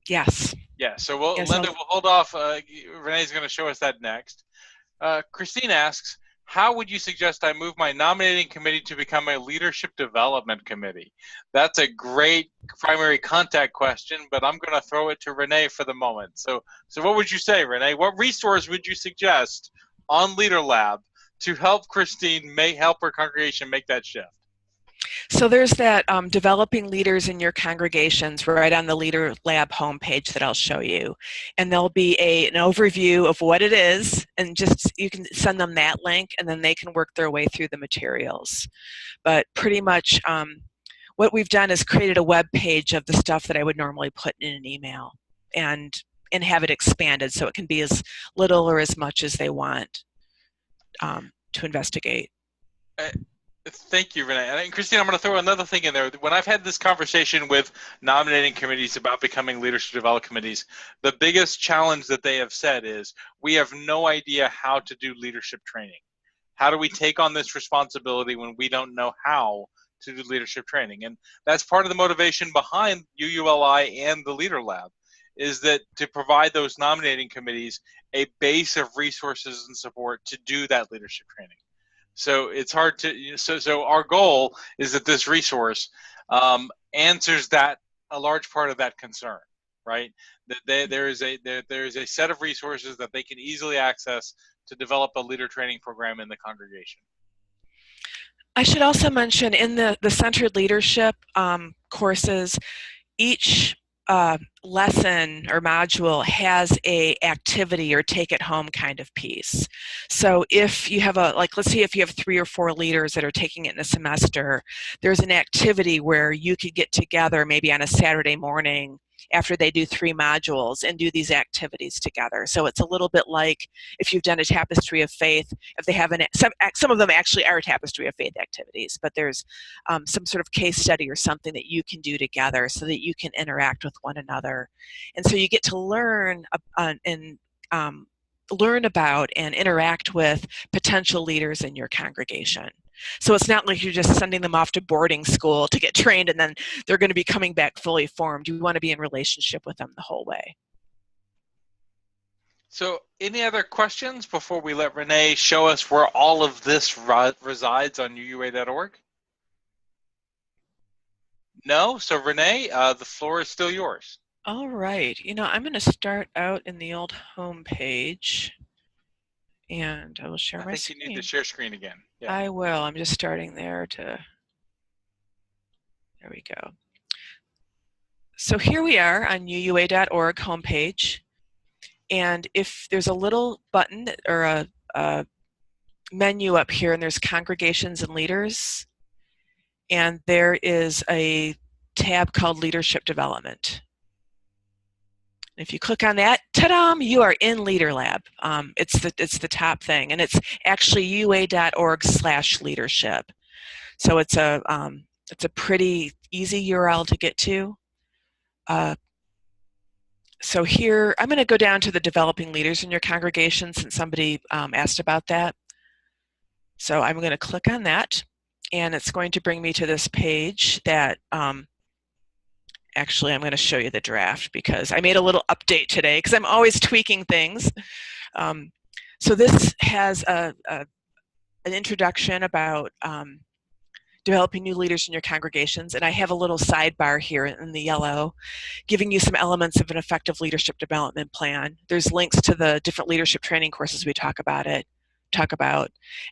Yes. Yeah, so Yes, Linda, we'll hold off. Renee's going to show us that next. Christine asks, how would you suggest I move my nominating committee to become a leadership development committee? That's a great primary contact question, but I'm going to throw it to Renee for the moment. So what would you say, Renee? What resource would you suggest on LeaderLab to help Christine help her congregation make that shift? So there's that developing leaders in your congregations right on the LeaderLab homepage that I'll show you. And there'll be an overview of what it is, and just you can send them that link and then they can work their way through the materials. But pretty much what we've done is created a web page of the stuff that I would normally put in an email and have it expanded so it can be as little or as much as they want to investigate. Thank you, Renee. And Christine, I'm going to throw another thing in there. When I've had this conversation with nominating committees about becoming leadership development committees, the biggest challenge that they have said is, we have no idea how to do leadership training. How do we take on this responsibility when we don't know how to do leadership training? And that's part of the motivation behind UULI and the LeaderLab, is that to provide those nominating committees a base of resources and support to do that leadership training. So it's hard to, so our goal is that this resource answers a large part of that concern, right? That there is a set of resources that they can easily access to develop a leader training program in the congregation. I should also mention in the centered leadership courses, each lesson or module has a activity or take it home kind of piece. So if you have let's say if you have 3 or 4 leaders that are taking it in a semester, there's an activity where you could get together maybe on a Saturday morning after they do 3 modules and do these activities together. So it's a little bit like if you've done a Tapestry of Faith, if they have some of them actually are Tapestry of Faith activities, but there's some sort of case study or something that you can do together so that you can interact with one another. And so you get to learn about and interact with potential leaders in your congregation. So it's not like you're just sending them off to boarding school to get trained and then they're going to be coming back fully formed. You want to be in relationship with them the whole way. So any other questions before we let Renee show us where all of this resides on UUA.org? No? So Renee, the floor is still yours. All right. I'm going to start out in the old home page. And I will share my screen. I think you need to share screen again. Yeah. I will. I'm just starting there there we go. So here we are on UUA.org homepage. And if there's a little button or a menu up here, and there's congregations and leaders, and there is a tab called Leadership Development. If you click on that, ta-da, you are in LeaderLab. It's the top thing, and it's actually UUA.org/leadership. So it's a pretty easy URL to get to. So here, I'm going to go down to the developing leaders in your congregation since somebody asked about that. So I'm going to click on that, and it's going to bring me to this page that actually, I'm going to show you the draft because I made a little update today because I'm always tweaking things. So this has an introduction about developing new leaders in your congregations. And I have a little sidebar here in the yellow, giving you some elements of an effective leadership development plan. There's links to the different leadership training courses we talk about.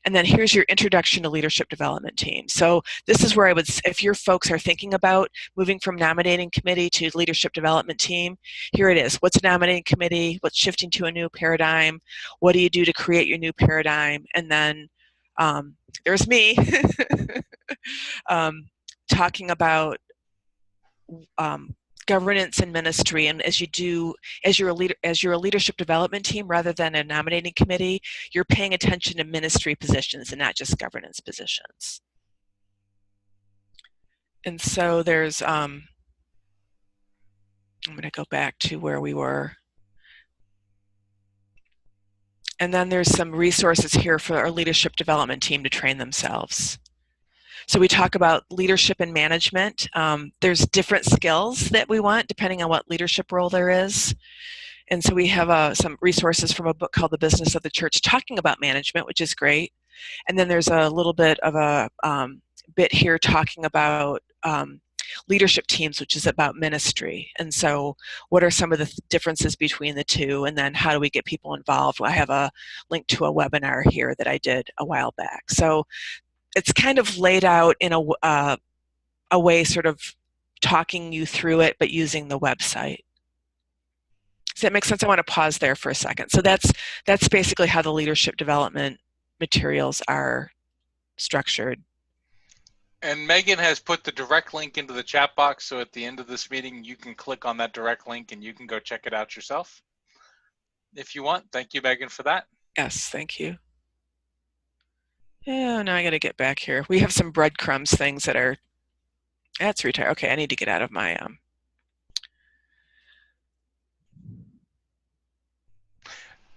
And then here's your introduction to leadership development team. So this is where I would, if your folks are thinking about moving from nominating committee to leadership development team, here it is. What's a nominating committee? What's shifting to a new paradigm? What do you do to create your new paradigm? And then there's me talking about governance and ministry. And as you're a leadership development team rather than a nominating committee, you're paying attention to ministry positions and not just governance positions. And so there's I'm going to go back to where we were. And then there's some resources here for our leadership development team to train themselves. So we talk about leadership and management. There's different skills that we want depending on what leadership role there is. And so we have some resources from a book called The Business of the Church talking about management, which is great. And then there's a little bit of a bit here talking about leadership teams, which is about ministry. And so what are some of the differences between the two? And then how do we get people involved? I have a link to a webinar here that I did a while back. So it's kind of laid out in a way sort of talking you through it, but using the website. Does that make sense? I want to pause there for a second. So that's basically how the leadership development materials are structured. And Megan has put the direct link into the chat box, so at the end of this meeting, you can click on that direct link and you can go check it out yourself if you want. Thank you, Megan, for that. Yes, thank you. Yeah, now I got to get back here. We have some breadcrumbs things that are, that's retired. Okay, I need to get out of my,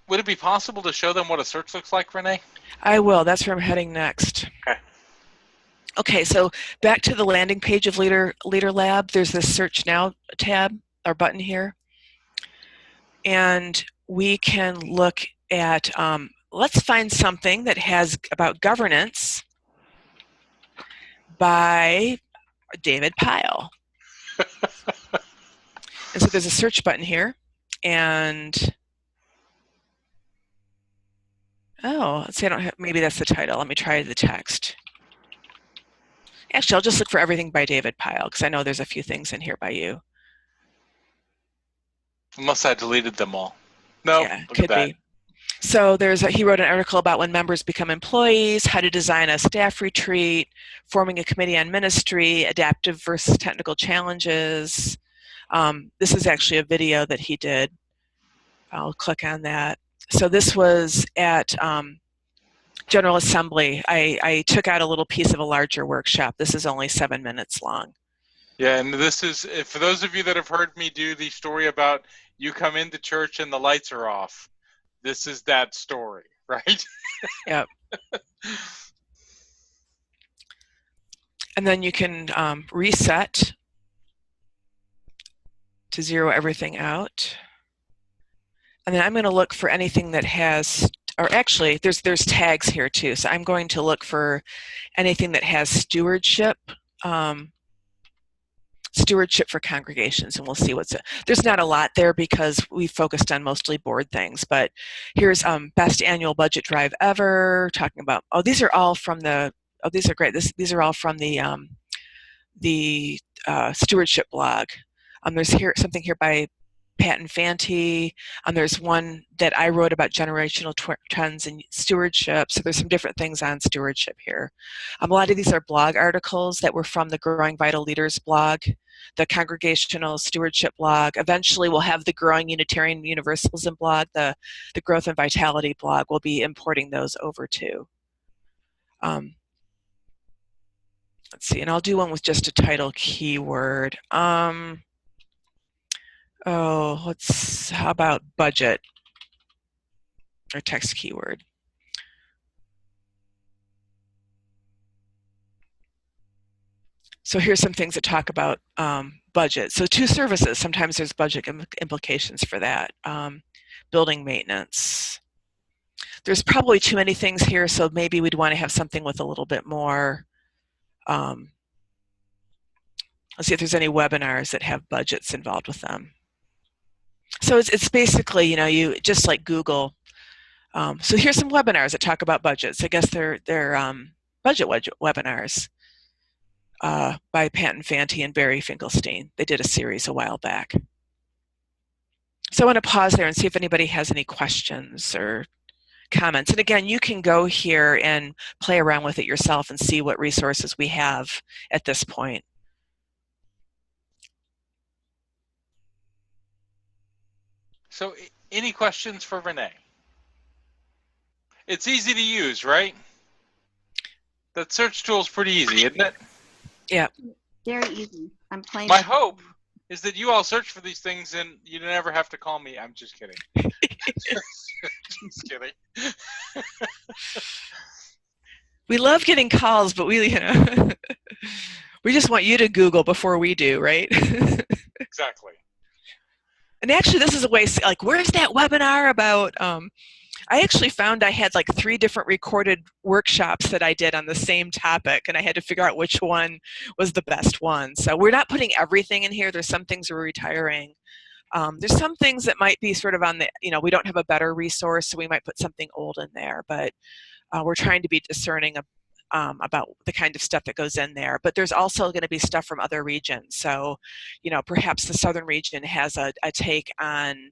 Would it be possible to show them what a search looks like, Renee? I will. That's where I'm heading next. Okay. Okay, so back to the landing page of LeaderLab. There's this Search Now tab or button here. And we can look at, let's find something that has about governance by David Pyle. And so there's a search button here. And, oh, let's see, I don't have, maybe that's the title. Let me try the text. Actually, I'll just look for everything by David Pyle because I know there's a few things in here by you. Unless I deleted them all. No, yeah, could be. So he wrote an article about when members become employees, how to design a staff retreat, forming a committee on ministry, adaptive versus technical challenges. This is actually a video that he did. I'll click on that. So this was at General Assembly. I took out a little piece of a larger workshop. This is only 7 minutes long. Yeah, and this is, for those of you that have heard me do the story about you come into church and the lights are off, this is that story, right? Yep. And then you can reset to zero everything out. And then I'm going to look for anything that has, or actually there's tags here too. So I'm going to look for anything that has stewardship, stewardship for congregations, and we'll see there's not a lot there because we focused on mostly board things, but here's best annual budget drive ever, talking about, oh, these are all from the, oh, these are great. These are all from the stewardship blog. There's something here by Pat and Fanti. There's one that I wrote about generational trends and stewardship. So there's some different things on stewardship here. A lot of these are blog articles that were from the Growing Vital Leaders blog, the Congregational Stewardship blog. Eventually we'll have the Growing Unitarian Universalism blog, the Growth and Vitality blog. We'll be importing those over too. Let's see, and I'll do one with just a title keyword. Oh, how about budget or text keyword? So here's some things that talk about budget. So 2 services, sometimes there's budget implications for that. Building maintenance. There's probably too many things here, so maybe we'd want to have something with a little bit more Let's see if there's any webinars that have budgets involved with them. So it's basically, you just like Google. So here's some webinars that talk about budgets. I guess they're budget webinars by Pat Fanti and Barry Finkelstein. They did a series a while back. So I want to pause there and see if anybody has any questions or comments. And again, you can go here and play around with it yourself and see what resources we have at this point. So any questions for Renee? It's easy to use, right? That search tool is pretty easy, isn't it? Yeah. Very easy. I'm playing. My hope is that you all search for these things and you never have to call me. I'm just kidding. Just kidding. We love getting calls, but we just want you to Google before we do, right? Exactly. And actually, this is a way, like, where's that webinar about? I actually found I had like 3 different recorded workshops that I did on the same topic, and I had to figure out which one was the best one. So we're not putting everything in here. There's some things we're retiring. There's some things that might be sort of on the, we don't have a better resource, so we might put something old in there, but we're trying to be discerning about the kind of stuff that goes in there. But there's also going to be stuff from other regions. So, perhaps the Southern region has a take on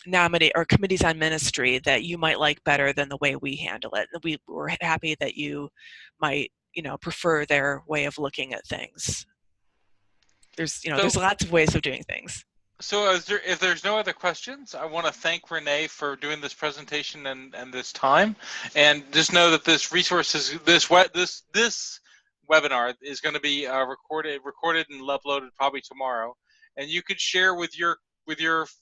nominate or committees on ministry that you might like better than the way we handle it. And we're happy that you might, prefer their way of looking at things. There's, there's lots of ways of doing things. So if there's no other questions, I want to thank Renee for doing this presentation and this time. And just know that this resource is, this webinar is going to be recorded and uploaded probably tomorrow. And you could share with your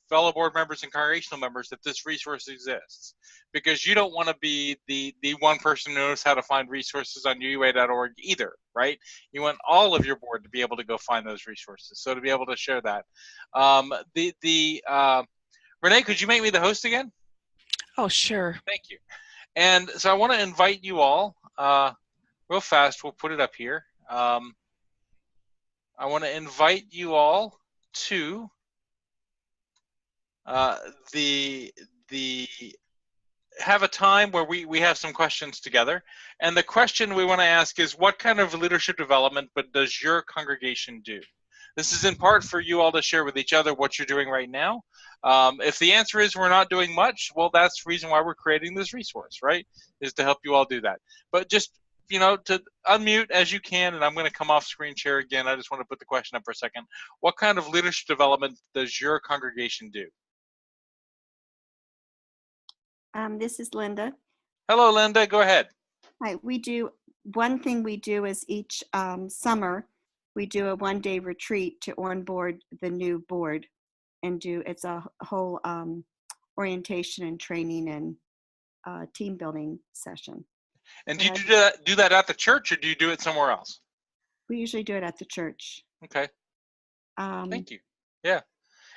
fellow board members and congregational members that this resource exists, because you don't want to be the one person who knows how to find resources on UUA.org either, right? You want all of your board to be able to go find those resources, so to be able to share that. Renee, could you make me the host again? Oh, sure. Thank you. And so I want to invite you all real fast. We'll put it up here. I want to invite you all to have a time where we have some questions together. And the question we want to ask is, what kind of leadership development does your congregation do? This is in part for you all to share with each other what you're doing right now. If the answer is we're not doing much, well, that's the reason why we're creating this resource, right? Is to help you all do that. But just, to unmute as you can, and I'm going to come off screen share again. I just want to put the question up for a second. What kind of leadership development does your congregation do? This is Linda. Hello, Linda. Go ahead. Hi. One thing we do is each summer, we do a one-day retreat to onboard the new board, and it's a whole orientation and training and team building session. And do you do that at the church, or do you do it somewhere else? We usually do it at the church. Okay. Thank you. Yeah.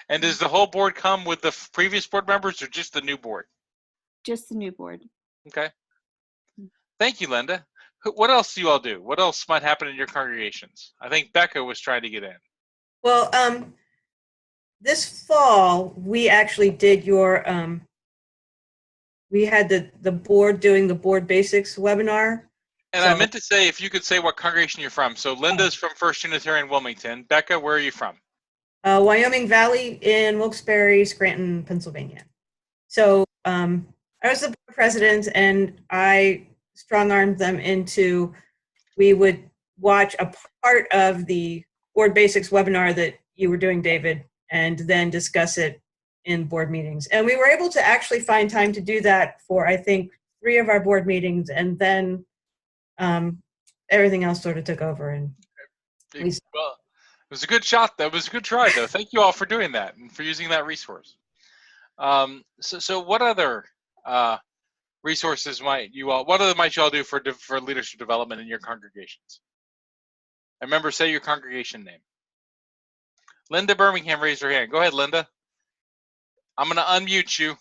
And does the whole board come with the previous board members, or just the new board? Just the new board. Okay. Thank you, Linda. What else do you all do? What else might happen in your congregations? I think Becca was trying to get in. Well, this fall, we actually did we had the board doing the board basics webinar. And I meant to say, if you could say what congregation you're from. So Linda's from First Unitarian Wilmington. Becca, where are you from? Wyoming Valley in Wilkes-Barre, Scranton, Pennsylvania. So I was the board president, and I strong-armed them into, we would watch a part of the board basics webinar that you were doing, David, and then discuss it in board meetings. And we were able to actually find time to do that for, I think, 3 of our board meetings, and then everything else sort of took over. And well, it was a good shot. That was a good try, though. Thank you all for doing that and for using that resource. So what other resources might you all do for leadership development in your congregations? And remember, say your congregation name. Linda Birmingham raised her hand. Go ahead, Linda. I'm going to unmute you.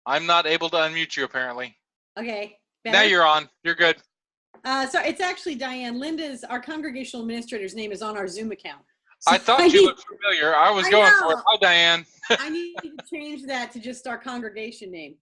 I'm not able to unmute you, apparently. Okay. Better? Now you're on. You're good. So it's actually Diane. Our congregational administrator's name is on our Zoom account. So I thought you looked familiar. I was going for it. Hi, Diane. I need to change that to just our congregation name.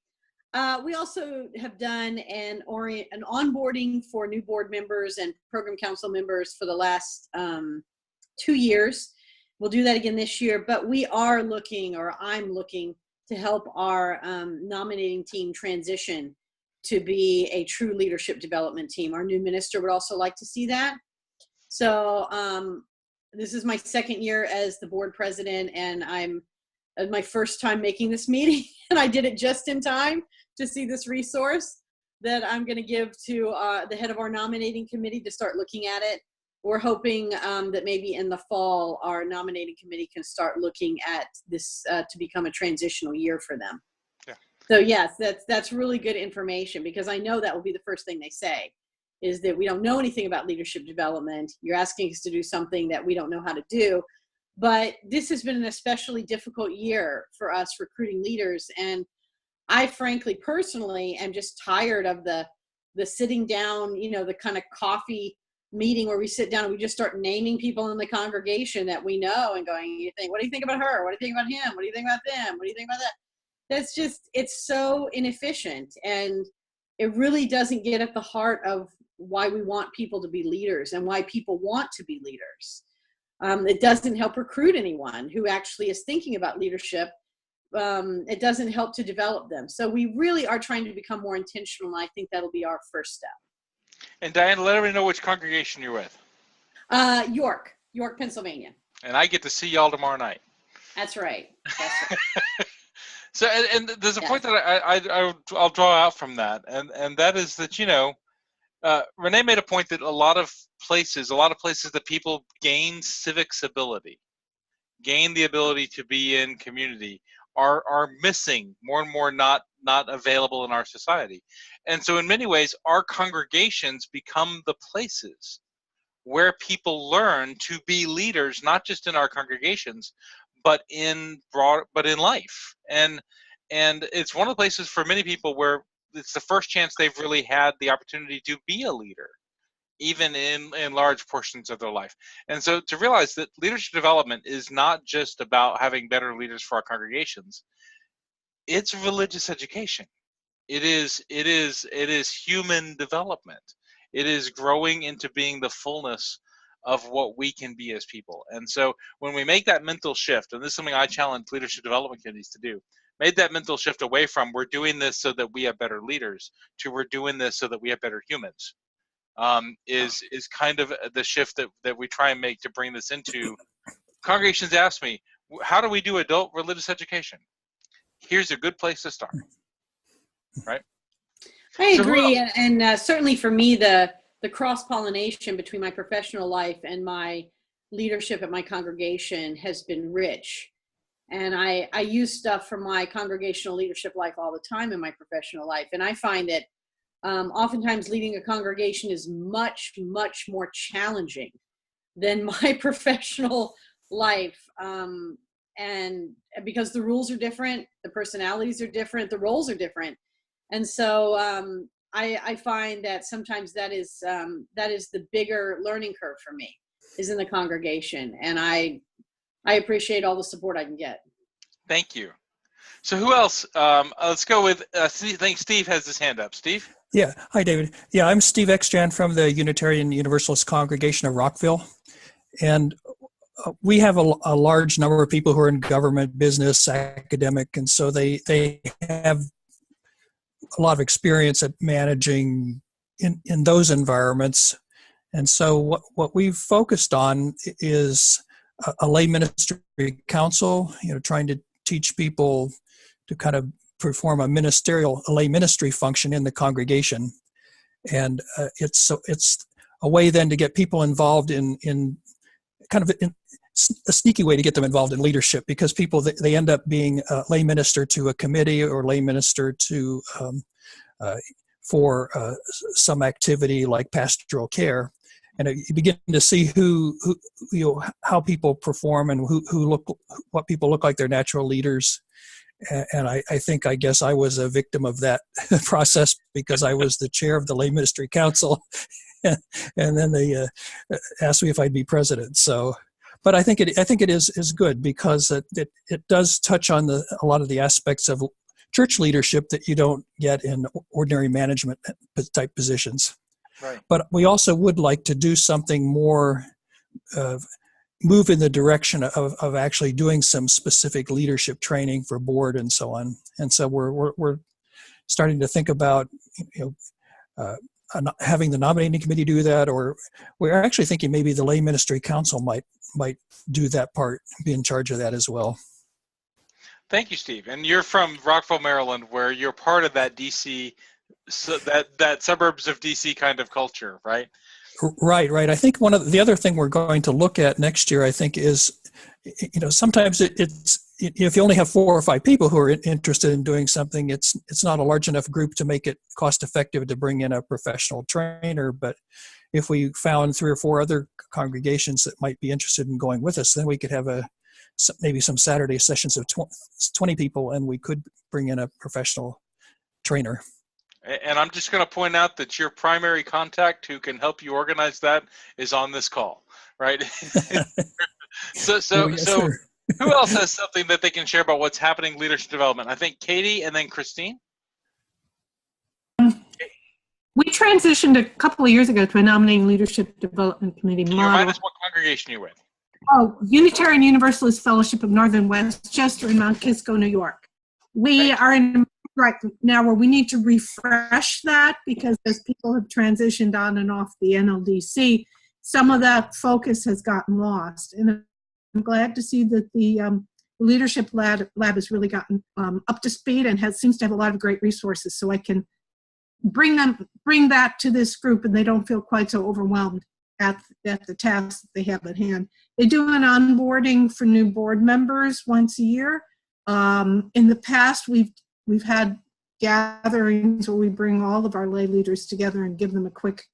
We also have done an onboarding for new board members and program council members for the last 2 years. We'll do that again this year, but we are looking, or I'm looking, to help our nominating team transition to be a true leadership development team. Our new minister would also like to see that. So this is my second year as the board president, and I'm my first time making this meeting, and I did it just in time to see this resource that I'm going to give to the head of our nominating committee to start looking at it. We're hoping that maybe in the fall, our nominating committee can start looking at this to become a transitional year for them. Yeah. So yes, that's really good information, because I know that will be the first thing they say, is that we don't know anything about leadership development. You're asking us to do something that we don't know how to do. But this has been an especially difficult year for us recruiting leaders. And I frankly, personally, am just tired of the sitting down, the kind of coffee meeting where we sit down and we just start naming people in the congregation that we know and going, what do you think about her? What do you think about him? What do you think about them? What do you think about that? It's so inefficient. And it really doesn't get at the heart of why we want people to be leaders and why people want to be leaders. It doesn't help recruit anyone who actually is thinking about leadership. It doesn't help to develop them. So we really are trying to become more intentional, and I think that'll be our first step. And Diane, let everybody know which congregation you're with. York, Pennsylvania. And I get to see y'all tomorrow night. That's right. So, and there's a point that I'll draw out from that, and that is that, Renee made a point that a lot of places that people gain civics ability, gain the ability to be in community, are missing more and more, not available in our society. And so in many ways, our congregations become the places where people learn to be leaders, not just in our congregations, but in life. And it's one of the places for many people where it's the first chance they've really had the opportunity to be a leader, even in large portions of their life. And so to realize that leadership development is not just about having better leaders for our congregations, it's religious education. It is human development. It is growing into being the fullness of what we can be as people. And so when we make that mental shift, and this is something I challenge leadership development committees to do, made that mental shift away from we're doing this so that we have better leaders to we're doing this so that we have better humans, is kind of the shift that we try and make to bring this into. Congregations ask me, how do we do adult religious education? Here's a good place to start, right? I agree, and certainly for me, the cross-pollination between my professional life and my leadership at my congregation has been rich. And I use stuff from my congregational leadership life all the time in my professional life. And I find that oftentimes leading a congregation is much, much more challenging than my professional life. And because the rules are different, the personalities are different, the roles are different. And so I find that sometimes that is the bigger learning curve for me, is in the congregation. And I appreciate all the support I can get. Thank you. So who else? Let's go with, I think Steve has his hand up. Steve? Yeah. Hi, David. Yeah, I'm Steve Ekstrand from the Unitarian Universalist Congregation of Rockville. And we have a large number of people who are in government, business, academic, and so they have a lot of experience at managing in those environments. And so what we've focused on is a lay ministry council, trying to teach people to kind of perform a lay ministry function in the congregation. And it's a way then to get people involved in kind of a sneaky way to get them involved in leadership, because people, they end up being a lay minister to a committee or lay minister to for some activity like pastoral care. And you begin to see how people perform and what people look like their natural leaders. And I guess I was a victim of that process, because I was the chair of the lay ministry council and then they asked me if I'd be president. So, but I think it is good because it does touch on a lot of the aspects of church leadership that you don't get in ordinary management type positions. Right. But we also would like to do something more, move in the direction of actually doing some specific leadership training for board and so on. And so we're starting to think about, having the nominating committee do that, or we're actually thinking maybe the lay ministry council might do that part, be in charge of that as well. Thank you, Steve. And you're from Rockville, Maryland, where you're part of that DC, so that suburbs of DC kind of culture, right? Right. I think one of the other thing we're going to look at next year, I think, is, sometimes it's if you only have 4 or 5 people who are interested in doing something, it's not a large enough group to make it cost effective to bring in a professional trainer. But if we found 3 or 4 other congregations that might be interested in going with us, then we could have maybe some Saturday sessions of 20 people, and we could bring in a professional trainer. And I'm just going to point out that your primary contact who can help you organize that is on this call, right? So who else has something that they can share about what's happening in leadership development? I think Katie and then Christine. We transitioned a couple of years ago to a nominating leadership development committee model. Remind us what congregation you're with. Oh, Unitarian Universalist Fellowship of Northern Westchester in Mount Kisco, New York. We are in right now where we need to refresh that, because as people have transitioned on and off the NLDC, some of that focus has gotten lost. And I'm glad to see that the Leadership Lab has really gotten up to speed and seems to have a lot of great resources, so I can bring that to this group and they don't feel quite so overwhelmed at the tasks that they have at hand. They do an onboarding for new board members once a year. In the past, we've had gatherings where we bring all of our lay leaders together and give them a quick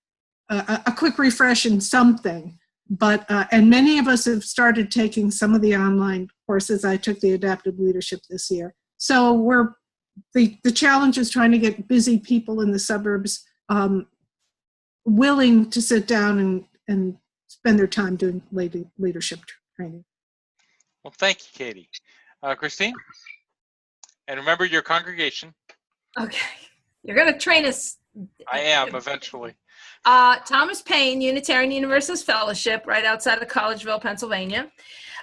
refresh in something. But and many of us have started taking some of the online courses. I took the adaptive leadership this year. So the challenge is trying to get busy people in the suburbs willing to sit down and spend their time doing leadership training. Well, thank you, Katie. Christine? And remember your congregation. Okay. You're going to train us. I am, eventually. Thomas Paine Unitarian Universalist Fellowship, right outside of Collegeville, Pennsylvania.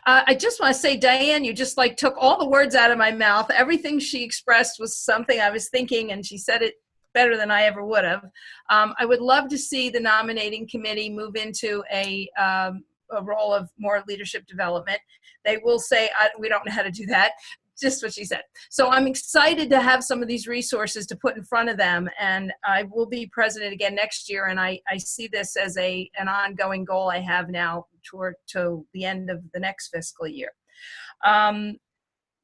I just want to say, Diane, you just took all the words out of my mouth. Everything she expressed was something I was thinking, and she said it better than I ever would have. I would love to see the nominating committee move into a role of more leadership development. They will say, we don't know how to do that. Just what she said. So I'm excited to have some of these resources to put in front of them, and I will be president again next year, and I see this as an ongoing goal I have now toward to the end of the next fiscal year. One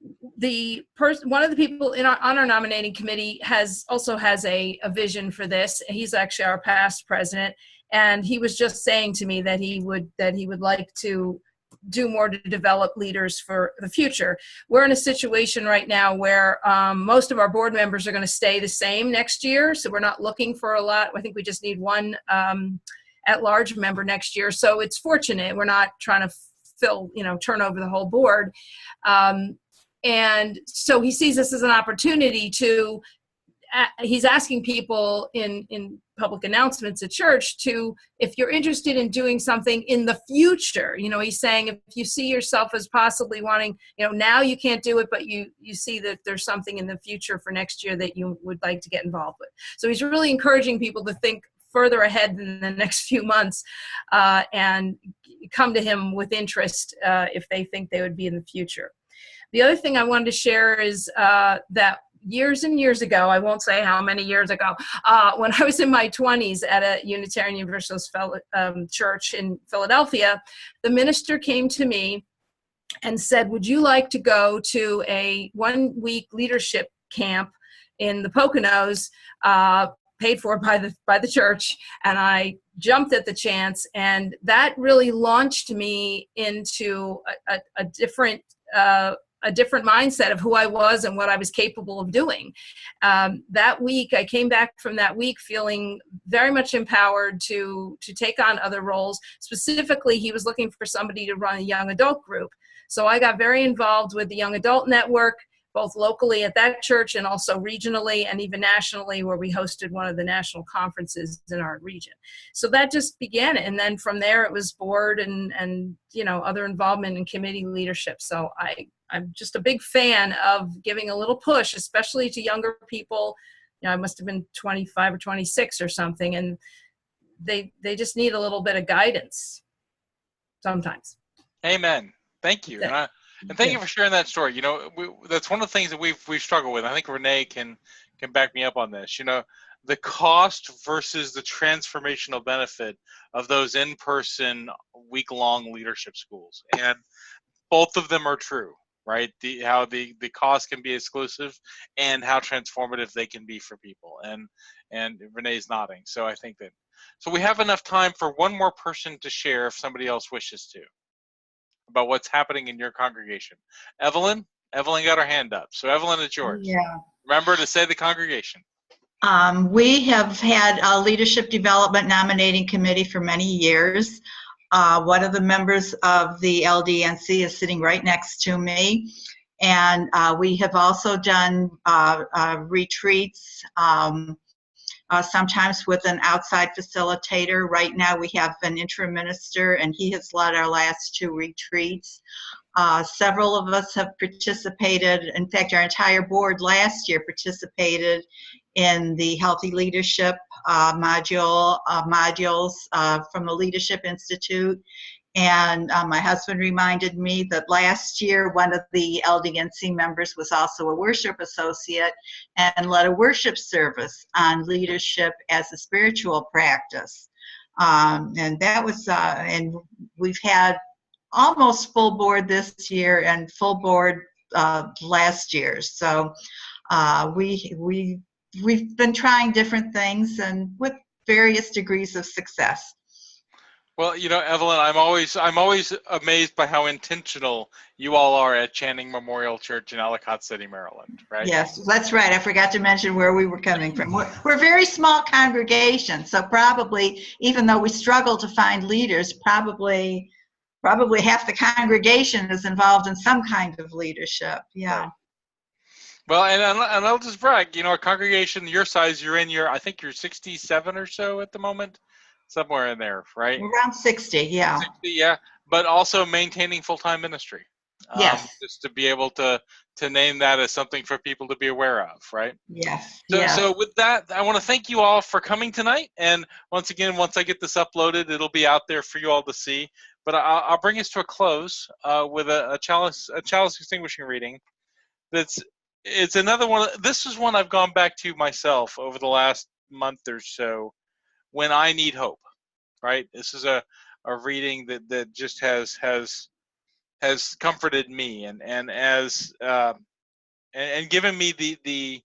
of the people on our nominating committee also has a vision for this. He's actually our past president, and he was just saying to me that he would like to do more to develop leaders for the future. We're in a situation right now where most of our board members are going to stay the same next year, so we're not looking for a lot. I think we just need one at-large member next year, so it's fortunate. We're not trying to turn over the whole board. And so he sees this as an opportunity to, he's asking people in public announcements at church to, if you're interested in doing something in the future, he's saying if you see yourself as possibly wanting, now you can't do it, but you see that there's something in the future for next year that you would like to get involved with. So he's really encouraging people to think further ahead in the next few months and come to him with interest if they think they would be in the future. The other thing I wanted to share is that years and years ago, I won't say how many years ago, when I was in my 20s at a Unitarian Universalist church in Philadelphia, the minister came to me and said, would you like to go to a 1-week leadership camp in the Poconos, paid for by the church? And I jumped at the chance, and that really launched me into a different a different mindset of who I was and what I was capable of doing. That week, I came back from that week feeling very much empowered to take on other roles. Specifically, he was looking for somebody to run a young adult group. So I got very involved with the Young Adult Network, both locally at that church and also regionally and even nationally, where we hosted one of the national conferences in our region. So that just began it. And then from there, it was board and other involvement in committee leadership. So I'm just a big fan of giving a little push, especially to younger people. I must have been 25 or 26 or something, and they just need a little bit of guidance sometimes. Amen. Thank you. And thank you for sharing that story. That's one of the things that we've struggled with. I think Renee can back me up on this. The cost versus the transformational benefit of those in-person week-long leadership schools. And both of them are true, right? How the cost can be exclusive and how transformative they can be for people. And Renee's nodding. So I think that, so we have enough time for one more person to share if somebody else wishes to, about what's happening in your congregation. Evelyn got her hand up. So Evelyn, it's yours. Yeah. Remember to say the congregation. We have had a leadership development nominating committee for many years. One of the members of the LDNC is sitting right next to me. And we have also done retreats, sometimes with an outside facilitator. Right now we have an interim minister, and he has led our last 2 retreats. Several of us have participated. In fact, our entire board last year participated in the Healthy Leadership modules from the Leadership Institute. And my husband reminded me that last year, one of the LDNC members was also a worship associate and led a worship service on leadership as a spiritual practice. And that was, and we've had almost full board this year and full board last year. So we've been trying different things and with various degrees of success. Well, Evelyn, I'm always amazed by how intentional you all are at Channing Memorial Church in Ellicott City, Maryland, right? Yes, that's right. I forgot to mention where we were coming from. We're a very small congregation, so probably, even though we struggle to find leaders, probably half the congregation is involved in some kind of leadership. Yeah. Right. Well, and I'll just brag. A congregation your size, I think you're 67 or so at the moment. Somewhere in there, right? Around 60, yeah. 60, yeah. But also maintaining full-time ministry. Yes. Just to be able to name that as something for people to be aware of, right? Yes. So with that, I want to thank you all for coming tonight. And once again, once I get this uploaded, it'll be out there for you all to see. But I'll bring us to a close with a chalice extinguishing reading. It's another one. This is one I've gone back to myself over the last month or so, when I need hope, right? This is a reading that just has comforted me and given me the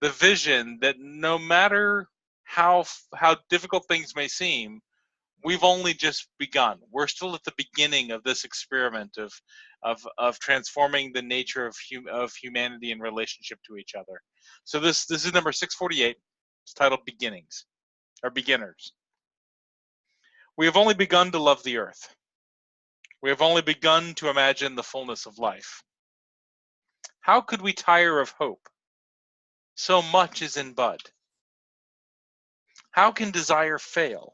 vision that no matter how difficult things may seem, we've only just begun. We're still at the beginning of this experiment of transforming the nature of humanity in relationship to each other. So this is number 648. It's titled Beginnings. Are beginners. We have only begun to love the earth. We have only begun to imagine the fullness of life. How could we tire of hope? So much is in bud. How can desire fail?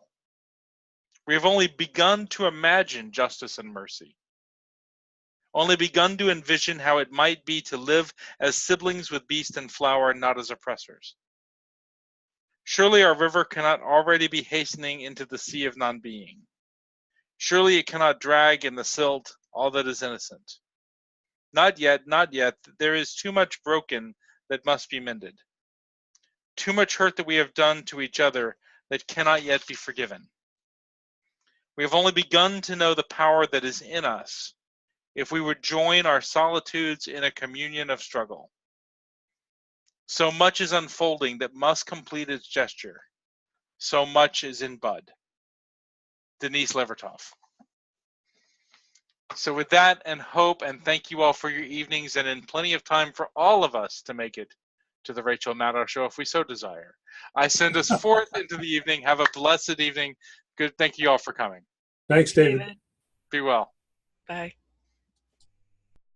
We have only begun to imagine justice and mercy. Only begun to envision how it might be to live as siblings with beast and flower, not as oppressors. Surely our river cannot already be hastening into the sea of non-being. Surely it cannot drag in the silt all that is innocent. Not yet, not yet. There is too much broken that must be mended. Too much hurt that we have done to each other that cannot yet be forgiven. We have only begun to know the power that is in us if we would join our solitudes in a communion of struggle. So much is unfolding that must complete its gesture. So much is in bud. Denise Levertov. So with that and hope, and thank you all for your evenings, and in plenty of time for all of us to make it to the Rachel Maddow Show if we so desire, I send us forth into the evening. Have a blessed evening. Good. Thank you all for coming. Thanks, David. Be well. Bye.